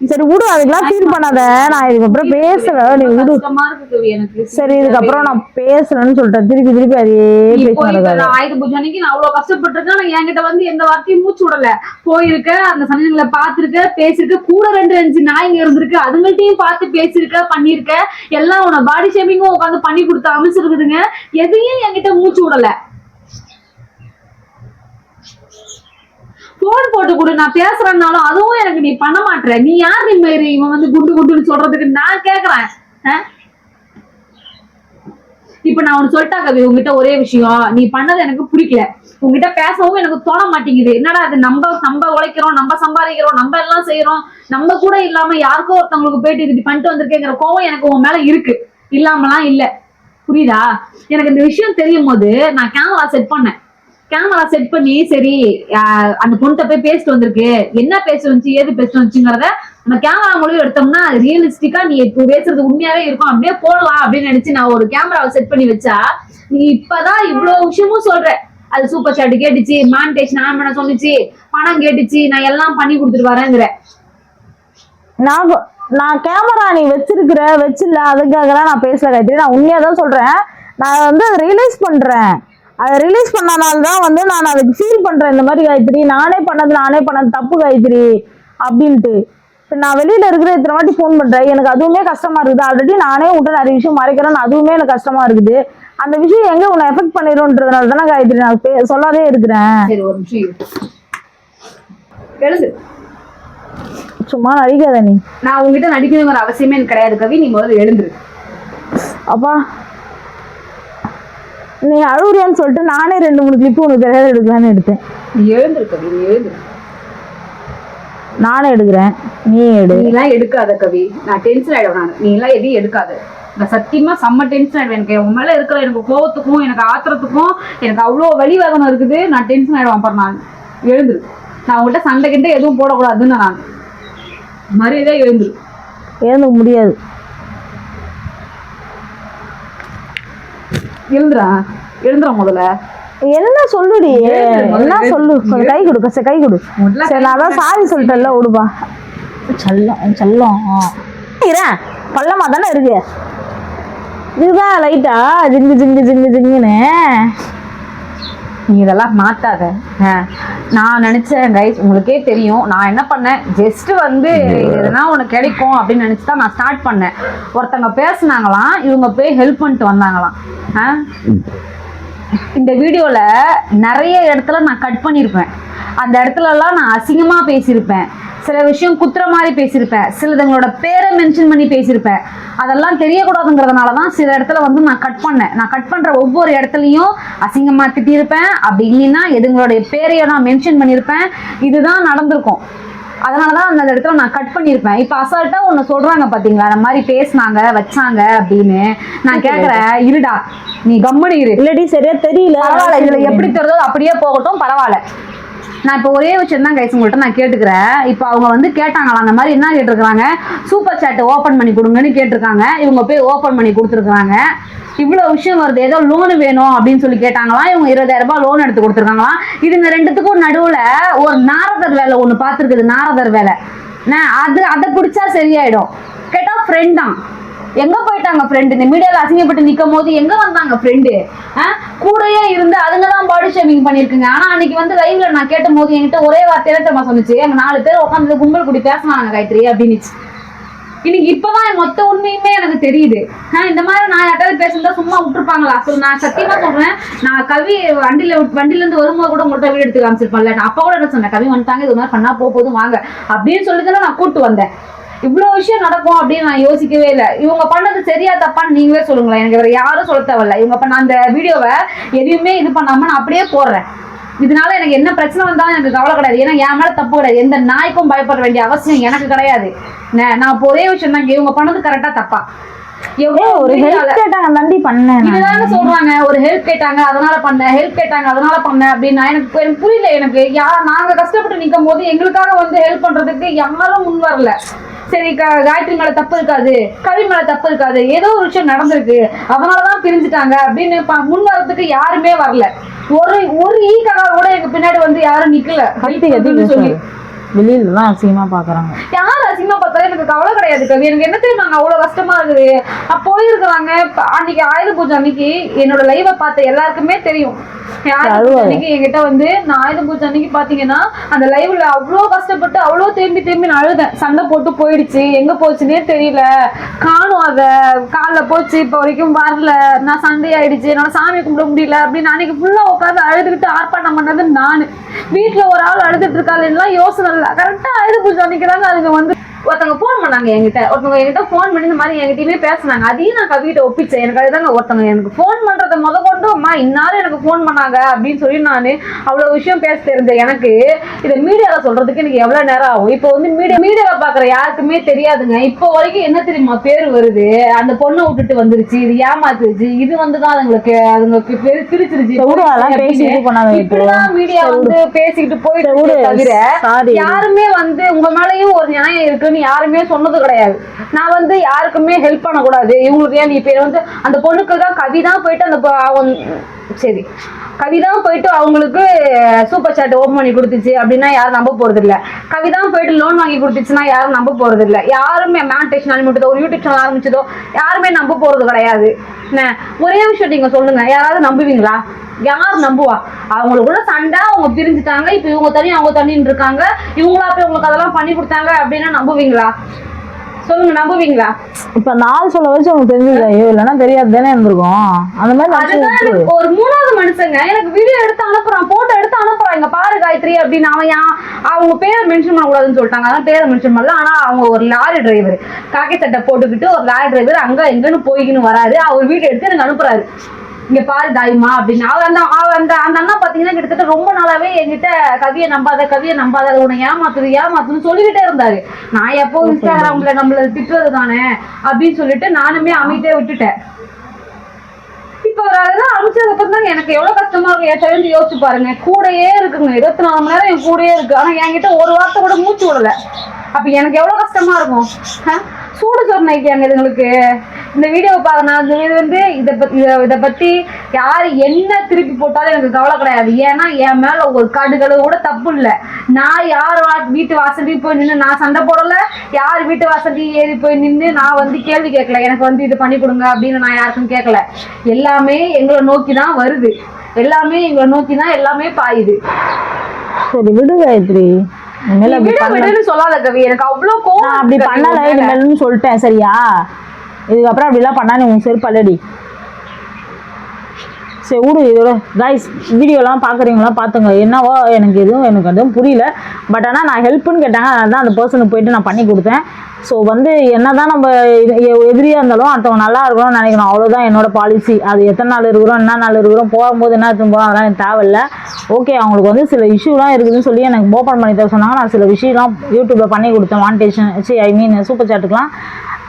சரி விடு, அதுக்கெல்லாம் ஃபீல் பண்ணாத. நான் இதுக்கப்புறம் பேசல, நீ விடு. சரி இதுக்கப்புறம் நான் பேசலன்னு சொல்லிட்டேன். திருப்பி அதே பேசுறேன். ஆயுத பூஜை அன்னைக்கு நான் அவ்வளவு கஷ்டப்பட்டிருக்கேன். நான் என்கிட்ட வந்து எந்த வார்த்தையும் மூச்சு விடல. போயிருக்க, அந்த சமயங்களை பாத்துருக்க, பேசிருக்க, கூட 2-5 நாய்ங்க இருந்திருக்கு, அதுங்கள்ட்டையும் பார்த்து பேசிருக்க, பண்ணிருக்க, எல்லாம் உன பாடி ஷேமிங்கும் உட்காந்து பண்ணி கொடுத்து அமைச்சிருக்குதுங்க. எதையும் என்கிட்ட மூச்சு விடல. போன் போட்டு கொடு, நான் பேசுறேன்னாலும் அதுவும் எனக்கு நீ பண்ண மாட்டேற. நீ யார் மாதிரி இவன் வந்து குண்டுன்னு சொல்றதுக்கு நான் கேக்குறேன். இப்ப நான் உனக்கு சொல்லிட்டா கவி, உங்ககிட்ட ஒரே விஷயம், நீ பண்ணது எனக்கு பிடிக்கல, உங்ககிட்ட பேசவும் எனக்கு தோண மாட்டேங்குது. என்னடா அது, நம்ம உழைக்கிறோம், நம்ம சம்பாதிக்கிறோம், நம்ம எல்லாம் செய்யறோம், நம்ம கூட இல்லாம யாருக்கோ ஒருத்தவங்களுக்கு போயிட்டு இப்படி பண்ணிட்டு வந்திருக்கேங்கிற கோவம் எனக்கு உன் மேல இருக்கு, இல்லாமலாம் இல்ல, புரியுதா? எனக்கு இந்த விஷயம் தெரியும் போது நான் கேமரா செட் பண்ணி சரி அந்த பொண்ணு போய் பேசிட்டு வந்திருக்கு, என்ன பேச வந்துச்சு, ஏது பேச வந்துச்சுங்கிறத நம்ம கேமரா மூலம் எடுத்தோம்னா அது ரியலிஸ்டிக்கா நீ பேசுறது உண்மையாவே இருக்கும், அப்படியே போடலாம் அப்படின்னு நினைச்சு நான் ஒரு கேமராவை செட் பண்ணி வச்சா, நீ இப்பதான் இவ்வளவு விஷயமும் சொல்ற. அது சூப்பர் சாட் கேட்டுச்சு, மானிட்டேஷன் ஆன் பண்ண சொன்னிச்சு, பணம் கேட்டுச்சு, நான் எல்லாம் பண்ணி கொடுத்துட்டு வரேங்கிற. நான் கேமரா நீ வச்சில்ல அதுக்காகலாம் நான் பேசல காயத்ரி. நான் உண்மையா தான் சொல்றேன். நான் வந்து அதை ரியலைஸ் பண்றேன். அதை ரிலீஸ் பண்ணனால்தான் வந்து நான் அதுக்கு ஃபீல் பண்றேன். இந்த மாதிரி காயத்ரி நானே பண்ணது தப்பு காயத்ரி அப்படின்ட்டு. நான் வெளியில இருக்கிற இத்தனை வாட்டி ஃபோன் பண்றேன், எனக்கு அதுவுமே கஷ்டமா இருக்குது. ஆல்ரெடி நானே விட்டு நிறைய விஷயம் மறைக்கிறேன், அதுவுமே எனக்கு கஷ்டமா இருக்குது. அந்த விஷயம் எங்க உன்னை எஃபெக்ட் பண்ணிடும்ன்றதுனால தானே காயத்ரி நான் சொல்லாதே இருக்கிறேன். சும்மா நடிக்காத நீ. நான் உங்ககிட்ட நடிக்கணுங்கிற அவசியமே எனக்கு கிடையாது கவி, நீ முதல்ல எழுந்துரு. அப்பா நீ அழுகுறியான்னு சொல்லிட்டு நானே 2-3 கிளிப்பு உனக்கு தெரியாத எடுக்கலான்னு எடுத்தேன். நீ எழுந்திருக்க, நீ எழுந்திரு. நானும் எடுக்கிறேன், நீ எடு. நீலாம் எடுக்காத கவி, நான் டென்ஷன் ஆயிடுவேன். நான் நீலாம் எதையும் எடுக்காது. நான் சத்தியமா செம்ம டென்ஷன் ஆயிடுவேன். எனக்கு உன் மேல இருக்கிற எனக்கு கோவத்துக்கும் எனக்கு ஆத்திரத்துக்கும் எனக்கு அவ்வளோ வலி வேதனை இருக்குது. நான் டென்ஷன் ஆயிடுவேன். அப்புறம் நான் எழுந்துரு. நான் உங்கள்கிட்ட சண்டை கிட்ட எதுவும் போடக்கூடாதுன்னு நான் மரியாதையா எழுந்துரு. எழுந்துக்க முடியாது. எழுந்துறா முதல்ல. என்ன சொல்லுடி, என்ன சொல்லு, கொஞ்சம் கை கொடு, கை கொடு. சரி நான் அதான் சாரி சொல்லிட்டேன்ல, விடுப்பா. செல்லம் செல்லம் பள்ளமா தானே இருக்கு. இதுதான் லைட்டா ஜிங்கு ஜிங்கு ஜிங்கு ஜிங்குன்னு. நீ இதெல்லாம் மாத்தாத. நான் நினைச்சேன் கைஸ், உங்களுக்கே தெரியும் நான் என்ன பண்ணேன், ஜஸ்ட் வந்து எதுனா உனக்கு கிடைக்கும் அப்படின்னு நினைச்சு தான் நான் ஸ்டார்ட் பண்ணேன். ஒருத்தவங்க பேசுனாங்களாம், இவங்க போய் ஹெல்ப் பண்ணிட்டு வந்தாங்களாம். இந்த வீடியோல நிறைய இடத்துல நான் கட் பண்ணியிருப்பேன். அந்த இடத்துலலாம் நான் அசிங்கமா பேசியிருப்பேன், சில விஷயம் குத்துற மாதிரி பேசியிருப்பேன், சிலதுங்களோட பேரை மென்ஷன் பண்ணி பேசியிருப்பேன். அதெல்லாம் தெரியக்கூடாதுங்கிறதுனால தான் சில இடத்துல வந்து நான் கட் பண்ணேன். நான் கட் பண்ணுற ஒவ்வொரு இடத்துலையும் அசிங்கமாக திட்டியிருப்பேன், அப்படி இல்லைன்னா எதுங்களுடைய பேரையும் நான் மென்ஷன் பண்ணியிருப்பேன். இதுதான் நடந்திருக்கும். அதனால தான் அந்த இடத்துல நான் கட் பண்ணியிருப்பேன். இப்போ அசால்ட்டாக ஒன்று சொல்கிறாங்க பார்த்தீங்களா, அந்த மாதிரி பேசினாங்க வச்சாங்க அப்படின்னு. நான் கேட்குறேன், இருடா நீ கம்முனு இரு. இல்லடி சரியா தெரியல, பரவாயில்ல, இதில் எப்படி தெரியுதோ அப்படியே போகட்டும், பரவாயில்ல. நான் இப்போ ஒரே விஷயம் தான் கைஸ் உங்கள்கிட்ட நான் கேட்டுக்கிறேன். இப்போ அவங்க வந்து கேட்டாங்களா, அந்த மாதிரி என்ன கேட்டிருக்காங்க, சூப்பர் சாட்டை ஓப்பன் பண்ணி கொடுங்கன்னு கேட்டிருக்காங்க. இவங்க போய் ஓப்பன் பண்ணி கொடுத்துருக்காங்க. இவ்வளோ விஷயம் வருது, ஏதோ லோனு வேணும் அப்படின்னு சொல்லி கேட்டாங்களாம். இவங்க 20,000 ரூபாய் லோன் எடுத்து கொடுத்துருக்காங்களாம். இதுங்க ரெண்டுத்துக்கும் நடுவில் ஒரு நாரதர் வேலை ஒன்று பார்த்துருக்குது. நாரதர் வேலை அதை பிடிச்சா சரியாயிடும். கேட்டால் ஃப்ரெண்ட் தான். எங்க போயிட்டாங்க ஃப்ரெண்டு? இந்த மீடியாவில் அசிங்கப்பட்டு நிற்கும் போது எங்க வந்தாங்க ஃப்ரெண்டு? கூடயே இருந்து அதுங்க தான் பாடி ஷேமிங் பண்ணியிருக்குங்க. ஆனால் அன்னைக்கு வந்து லைவ்ல நான் கேட்டும் போது என்கிட்ட ஒரே வார்த்தையில தெரியுமா சொன்னிச்சு, எங்க 4 பேர் உட்காந்து கும்பல் கூடி பேசினாங்க காயத்ரி அப்படின்னுச்சு. இன்னைக்கு இப்பதான் மொத்த உண்மையுமே எனக்கு தெரியுது. இந்த மாதிரி நான் யார்ட்டாவது பேசுறதா சும்மா விட்டுருப்பாங்களா? நான் சத்தியமா சொல்றேன், நான் கவி வண்டியில இருந்து வரும்போது கூட உங்கள்கிட்ட வீடு எடுத்து காமிச்சிருப்பேன்ல. நான் அப்ப கூட என்ன சொன்னேன், கவி வந்துட்டாங்க, இது மாதிரி பண்ணா போதும் வாங்க அப்படின்னு சொல்லிதான் நான் கூப்பிட்டு வந்தேன். இவ்வளவு விஷயம் நடக்கும் அப்படின்னு நான் யோசிக்கவே இல்லை. இவங்க பண்ணது சரியா தப்பான்னு நீங்களே சொல்லுங்களேன், எனக்கு வேற யாரும் சொல்ல தேவையில்ல. இவங்க பண்ண அந்த வீடியோவை எதையுமே இது பண்ணாம நான் அப்படியே போடுறேன். இதனால எனக்கு என்ன பிரச்சனை வந்தாலும் எனக்கு கவலை கிடையாது. ஏன்னா என் மேல தப்பு கிடையாது. எந்த நாய்க்கும் பயப்பட வேண்டிய அவசியம் எனக்கு கிடையாது. நான் ஒரே விஷயம் தான், இவங்க பண்ணது கரெக்டா தப்பா? ஒரு ஹெல்ப் கேட்டாங்க நண்டி பண்ணேன். இதுதானே சொல்றாங்க, ஒரு ஹெல்ப் கேட்டாங்க அதனால பண்ண, ஹெல்ப் கேட்டாங்க அதனால பண்ண அப்படின்னா எனக்கு புரியல. எனக்கு நாங்க கஷ்டப்பட்டு நிற்கும் போது எங்களுக்காக வந்து ஹெல்ப் பண்றதுக்கு யாரும் முன் வரல. சரி காயத்ரி மேல தப்பு இருக்காது, கவி மேல தப்பு இருக்காது, ஏதோ ஒரு விஷயம் நடந்திருக்கு அதனாலதான் பிரிஞ்சுட்டாங்க அப்படின்னு முன் வர்றதுக்கு யாருமே வரல. ஒரு ஈக்காக கூட எங்க பின்னாடி வந்து யாரும் நிக்கல. சொல்லி வெளியில தான் அசிங்கமா பாக்குறாங்க. யார் அசிங்கமா பார்த்தாலும் எனக்கு கவலை கிடையாது கவி. எனக்கு என்ன தெரியுமாங்க அவ்வளவு கஷ்டமா இருக்குது. போயிருக்கிறாங்க அன்னைக்கு ஆயுத பூஜை அன்னைக்கு என்னோட லைவை பார்த்த எல்லாருக்குமே தெரியும். அன்னைக்கு என்கிட்ட வந்து நான் ஆயுத பூஜை அன்னைக்கு பாத்தீங்கன்னா அந்த லைவ்ல அவ்வளோ கஷ்டப்பட்டு அவ்வளோ திரும்பி நான் அழுதேன். சண்டை போட்டு போயிடுச்சு, எங்க போச்சுன்னே தெரியல, காணும், அத காலில் போச்சு, இப்போ வரைக்கும் வரல, நான் சண்டை ஆயிடுச்சு, என்னால சாமி கும்பிட முடியல அப்படின்னு அன்னைக்கு ஃபுல்லா உட்காந்து அழுதுகிட்டு ஆர்ப்பாட்டம் பண்ணது நான். வீட்டுல ஒரு ஆள் அழுதுட்டு இருக்காள் யோசனை இல்லை. கரெக்டா ஆயுத பூஜை அன்னைக்குதாங்க அதுங்க வந்து ஒருத்தவங்க ஃபோன் பண்ணாங்க என்கிட்ட ஃபோன் பண்ணி இந்த மாதிரி என்கிட்டயுமே பேசினாங்க. அதையும் நான் கவிகிட்ட ஒப்பிச்சேன். எனக்கு அதுதாங்க ஒருத்தவங்க எனக்கு ஃபோன் பண்றதை கொண்டு அம்மா இன்னாலும் எனக்கு ஃபோன் பண்ணாங்க அப்படின்னு சொல்லி நான் அவ்வளவு விஷயம் பேச தெரிஞ்சேன். எனக்கு இதை மீடியால சொல்றதுக்கு எனக்கு எவ்வளவு நேரம் ஆகும்? இப்போ வந்து மீடியாவை பாக்குற யாருக்குமே தெரியாதுங்க. இப்போ வரைக்கும் என்ன தெரியுமா பேர் வருது, அந்த பொண்ணை விட்டுட்டு வந்துருச்சு, இது ஏமாத்துருச்சு, இது வந்துதான் அதுங்களுக்கு பிரிச்சிருச்சு. இப்படிதான் மீடியா வந்து பேசிக்கிட்டு போயிட்டு தவிர யாருமே வந்து உங்க மேலயும் ஒரு நியாயம் இருக்குன்னு யாருமே சொன்னது கிடையாது. நான் வந்து யாருக்குமே ஹெல்ப் பண்ணக்கூடாது, இவங்களுக்கு ஏன் நீ பேர் வந்து அந்த பொண்ணுக்கு தான் கவிதான் போயிட்டு அந்த சரி கவிதான் போயிட்டு அவங்களுக்கு சூப்பர் சாட் ஓப்பன் பண்ணி கொடுத்துச்சு அப்படின்னா யாரும் நம்ப போறது இல்லை. கவிதான் போயிட்டு லோன் வாங்கி கொடுத்துச்சுன்னா யாரும் நம்ப போறது இல்லை. யாருமே மேனிடேஷன் ஆரம்பிச்சதோ ஒரு யூடியூப் சேனல் ஆரம்பிச்சதோ யாருமே நம்ப போறது கிடையாது. ஒரே விஷயம் நீங்க சொல்லுங்க, யாராவது நம்புவீங்களா? யார் நம்புவா? அவங்களுக்குள்ள சண்டை, அவங்க பிரிஞ்சுட்டாங்க, இப்ப இவங்க தனி அவங்க தனின்னு இருக்காங்க, இவங்களா போய் உங்களுக்கு அதெல்லாம் பண்ணி கொடுத்தாங்க அப்படின்னா நம்புவீங்களா? சொல்லுங்க, நம்புவீங்களா? இப்ப நாள் சொல்ல வச்சு உங்களுக்கு தெரிஞ்சுக்கலையோ, இல்லைன்னா தெரியாது தானே இருந்திருக்கும். அந்த மாதிரி ஒரு 3வது மனுஷங்க எனக்கு வீடியோ எடுத்து அனுப்புறான், போட்டோ எடுத்து அனுப்புறான், இங்க பாரு காயத்ரி அப்படின்னு. அவங்க பேரை மென்ஷன் பண்ணக்கூடாதுன்னு சொல்லிட்டாங்க, அதான் பேரை மென்ஷன் பண்ணல. ஆனா அவங்க ஒரு லாரி டிரைவர், காக்கி சட்டை போட்டுக்கிட்டு ஒரு லாரி டிரைவர் அங்க எங்கன்னு போய்கின்னு வராரு, அவர் வீடியோ எடுத்து எனக்கு அனுப்புறாரு. இங்க பாரு தாய்மா அப்படின்னு. அந்த அண்ணா பாத்தீங்கன்னா கிட்டத்தட்ட ரொம்ப நாளாவே என்கிட்ட கவியை நம்பாத உன்னை ஏமாத்துன்னு சொல்லிக்கிட்டே இருந்தாரு. நான் எப்போ இன்ஸ்டாகிராம்ல நம்மள திட்டுறது தானே அப்படின்னு சொல்லிட்டு நானுமே அமைதியா விட்டுட்டேன். இப்ப ஒரு அதெல்லாம் அமைச்சதுக்கு தான் எனக்கு எவ்வளவு கஷ்டமா இருக்கும். ஏற்கனவே யோசிச்சு பாருங்க, கூடயே இருக்குங்க, 24 மணி நேரம் என் கூடயே இருக்கு. ஆனா என்கிட்ட ஒரு வார்த்தை கூட மூச்சு விடல. அப்ப எனக்கு எவ்வளவு கஷ்டமா இருக்கும். சூடு சொன்ன இதுங்களுக்கு இந்த வீடியோவை பார்க்கணும். இது வந்து இதை பத்தி யாரு என்ன திருப்பி போட்டாலும் எனக்கு கவலை கிடையாது. ஏன்னா என் மேல ஒரு கடுகளவு கூட தப்பு இல்லை. நான் யார் வீட்டு வாசலையும் போய் நின்று நான் சண்டை போடல. யார் வீட்டு வாசலையும் ஏறி போய் நின்று நான் வந்து கேள்வி கேட்கல. எனக்கு வந்து இது பண்ணி கொடுங்க அப்படின்னு நான் யாருக்கும் கேட்கல. எல்லாமே எங்களை நோக்கி தான் வருது. எல்லாமே எங்களை நோக்கி தான் எல்லாமே பாயுது. சரி விடு காயத்ரி, சொல்லாத கவி. எனக்கு அவ்வளவு கோவம். அப்படி பண்ணல இனிமேல்னு சொல்லிட்டேன் சரியா? இதுக்கப்புறம் அப்படிலாம் பண்ணா நீ உங்க செருப்பு அல்லடி. சரி விடு. இதோட கைஸ் வீடியோலாம் பார்க்குறீங்களா பார்த்துங்க. என்னவோ எனக்கு அதுவும் புரியல. பட் ஆனால் நான் ஹெல்ப்புன்னு கேட்டாங்க, அதனால தான் அந்த பர்சனுக்கு போயிட்டு நான் பண்ணி கொடுத்தேன். ஸோ வந்து என்ன தான் நம்ம எதிரியாக இருந்தாலும் அடுத்தவங்க நல்லா இருக்கணும்னு நினைக்கணும். அவ்வளோதான் என்னோட பாலிசி. அது எத்தனை நாள் இருக்கிறோம், என்ன நாள் இருக்கிறோம், போகும்போது என்ன எடுத்துன்னு போகிறோம், அதெல்லாம் எனக்கு தேவையில்லை. ஓகே, அவங்களுக்கு வந்து சில இஷ்யூலாம் இருக்குதுன்னு சொல்லி எனக்கு ஓப்பன் பண்ணி தர சொன்னாங்க. நான் சில விஷயம்லாம் யூடியூப்பில் பண்ணி கொடுத்தேன். Monetisation super சாட்டுக்கெலாம்.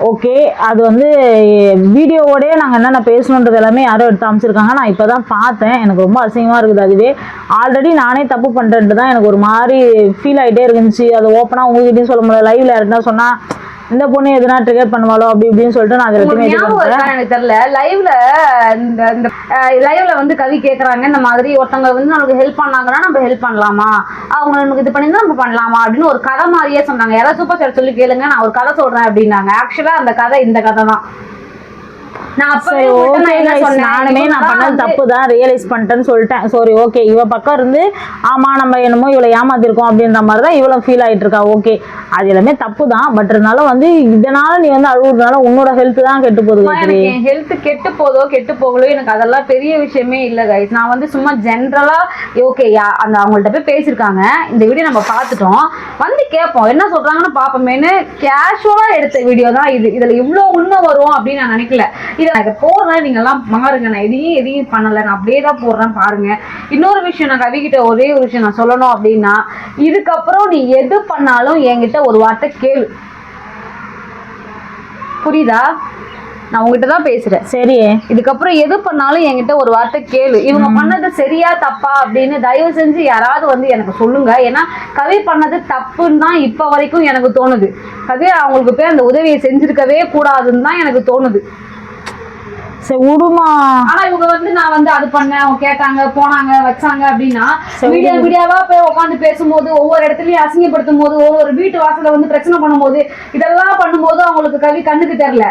ஓகே, அது வந்து வீடியோவோடய நாங்கள் என்னென்ன பேசணுன்றது எல்லாமே யாரும் எடுத்து அமைச்சிருக்காங்க. நான் இப்போ தான் பார்த்தேன். எனக்கு ரொம்ப அசிங்கமாக இருக்குது. அதுவே ஆல்ரெடி நானே தப்பு பண்ணுறேன்ட்டு தான் எனக்கு ஒரு மாதிரி ஃபீல் ஆகிட்டே இருந்துச்சு. அது ஓப்பனாக உங்ககிட்டையும் சொல்ல முடியல. லைவில் யாருன்னா சொன்னால் இந்த பொண்ணு எதுனா ட்ரிகர் பண்ணுவாளோ அப்படி இப்படின்னு சொல்லிட்டு நான் எனக்கு தெரியல. லைவ்ல வந்து கவி கேட்கறாங்க, இந்த மாதிரி ஒருத்தவங்க வந்து நமக்கு ஹெல்ப் பண்ணாங்கன்னா நம்ம ஹெல்ப் பண்ணலாமா, அவங்க நமக்கு இது பண்ணி நம்ம பண்ணலாமா அப்படின்னு ஒரு கதை மாதிரியே சொன்னாங்க. யாராவது சூப்பர் சார் சொல்லி கேளுங்க, நான் ஒரு கதை சொல்றேன் அப்படின்னாங்க. ஆக்சுவலா அந்த கதை இந்த கதை தான். நானுமே நான் பண்ணது தப்பு தான் ரியலைஸ் பண்ணிட்டேன்னு சொல்லிட்டேன். சரி ஓகே, இவ பக்கம் இருந்து ஆமா நம்ம என்னமோ இவளை ஏமாத்திருக்கோம் அப்படின்ற மாதிரி தான் இவ்வளவு ஃபீல் ஆயிட்டு இருக்கா. ஓகே, அது எல்லாமே தப்பு தான். பட் இருந்தாலும் வந்து இதனால நீ வந்து அழுகுறதுனால உன்னோட ஹெல்த் தான் கெட்டு போகுது. ஹெல்த் கெட்டு போகலோ எனக்கு அதெல்லாம் பெரிய விஷயமே இல்லை கைஸ். நான் வந்து சும்மா ஜென்ரலா ஓகே அந்த அவங்கள்ட்ட போய் பேசியிருக்காங்க. இந்த வீடியோ நம்ம பார்த்துட்டோம், வந்து கேட்போம் என்ன சொல்றாங்கன்னு பார்ப்போமேனு கேஷுவலா எடுத்த வீடியோ தான் இது. இதுல இவ்வளவு உண்மை வரும் அப்படின்னு நான் நினைக்கல. இதை போடுறேன், நீங்க எல்லாம் மாறுங்க. நான் எதையும் பண்ணல, நான் அப்படியே தான் போடுறேன் பாருங்க. இன்னொரு விஷயம், நான் கவிக்கிட்ட ஒரே ஒரு விஷயம் நான் சொல்லணும் அப்படின்னா, இதுக்கப்புறம் நீ எது பண்ணாலும் என்கிட்ட ஒரு வார்த்தை கேளு, புரியுதா? நான் உங்ககிட்ட தான் பேசுறேன். சரி, இதுக்கப்புறம் எது பண்ணாலும் என்கிட்ட ஒரு வார்த்தை கேளு. இவங்க பண்ணது சரியா தப்பா அப்படின்னு தயவு செஞ்சு யாராவது வந்து எனக்கு சொல்லுங்க. ஏன்னா கவி பண்ணது தப்புன்னு தான் இப்ப வரைக்கும் எனக்கு தோணுது. கவி அவங்களுக்கு போய் அந்த உதவியை செஞ்சிருக்கவே கூடாதுன்னு தான் எனக்கு தோணுது. சரி விடுமா. ஆனா இவங்க வந்து நான் வந்து அது பண்ணேன், அவங்க கேட்டாங்க போனாங்க வச்சாங்க அப்படின்னா வீடியோவா போய் உட்காந்து பேசும்போது, ஒவ்வொரு இடத்துலயும் அசிங்கப்படுத்தும் போது, ஒவ்வொரு வீட்டு வாசல வந்து பிரச்சனை பண்ணும்போது, இதெல்லாம் பண்ணும்போது அவங்களுக்கு கவி கண்ணுக்கு தெரியல.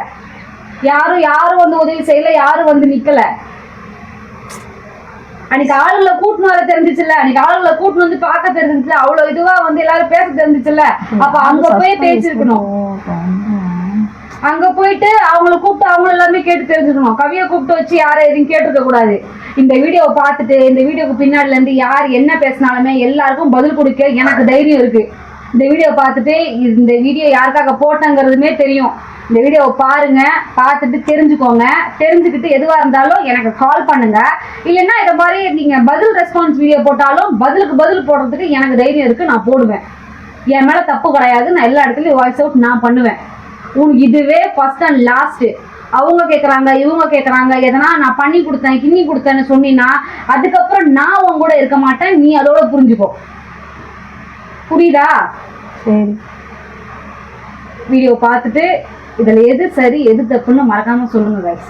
யாரும் வந்து உதவி செய்யல, யாரும் வந்து நிக்கல. அன்னைக்கு ஆளுங்களை கூட்டினு வர தெரிஞ்சிச்சுல்ல, அன்னைக்கு ஆளுங்களை கூட்டினு வந்து பார்க்க தெரிஞ்சிச்சுல, அவ்வளவு இதுவா வந்து எல்லாரும் பேச தெரிஞ்சிச்சுல்ல. அப்ப அங்க போய் பேசிருக்கணும். அங்க போயிட்டு அவங்களை கூப்பிட்டு அவங்க எல்லாருமே கேட்டு தெரிஞ்சுக்கணும். கவியை கூப்பிட்டு வச்சு யாரும் எதையும் கேட்டுருக்க கூடாது. இந்த வீடியோவை பார்த்துட்டு இந்த வீடியோக்கு பின்னாடில இருந்து யார் என்ன பேசினாலுமே எல்லாருக்கும் பதில் கொடுக்க எனக்கு தைரியம் இருக்கு. இந்த வீடியோ பார்த்துட்டு இந்த வீடியோ யாருக்காக போட்டங்கிறதுமே தெரியும். இந்த வீடியோவை பாருங்க, பார்த்துட்டு தெரிஞ்சுக்கோங்க. தெரிஞ்சுக்கிட்டு எதுவா இருந்தாலும் எனக்கு கால் பண்ணுங்க. இல்லைன்னா இதை மாதிரி நீங்க பதில் ரெஸ்பான்ஸ் வீடியோ போட்டாலும் பதிலுக்கு பதில் போடுறதுக்கு எனக்கு தைரியம் இருக்கு, நான் போடுவேன். என் மேல தப்பு கிடையாது. நான் எல்லா இடத்துலயும் வாய்ஸ் அவுட் நான் பண்ணுவேன். உனக்கு இதுவே ஃபர்ஸ்ட் அண்ட் லாஸ்ட். அவங்க கேட்குறாங்க இவங்க கேட்குறாங்க, எதனா நான் பண்ணி கொடுத்தேன் கிண்ணி கொடுத்தேன்னு சொன்னீங்கன்னா அதுக்கப்புறம் நான் உன் கூட இருக்க மாட்டேன். நீ அதோட புரிஞ்சுக்கோ, புரியுதா? சரி, வீடியோ பார்த்துட்டு இதில் எது சரி எது தப்புன்னு மறக்காம சொல்லுங்க guys.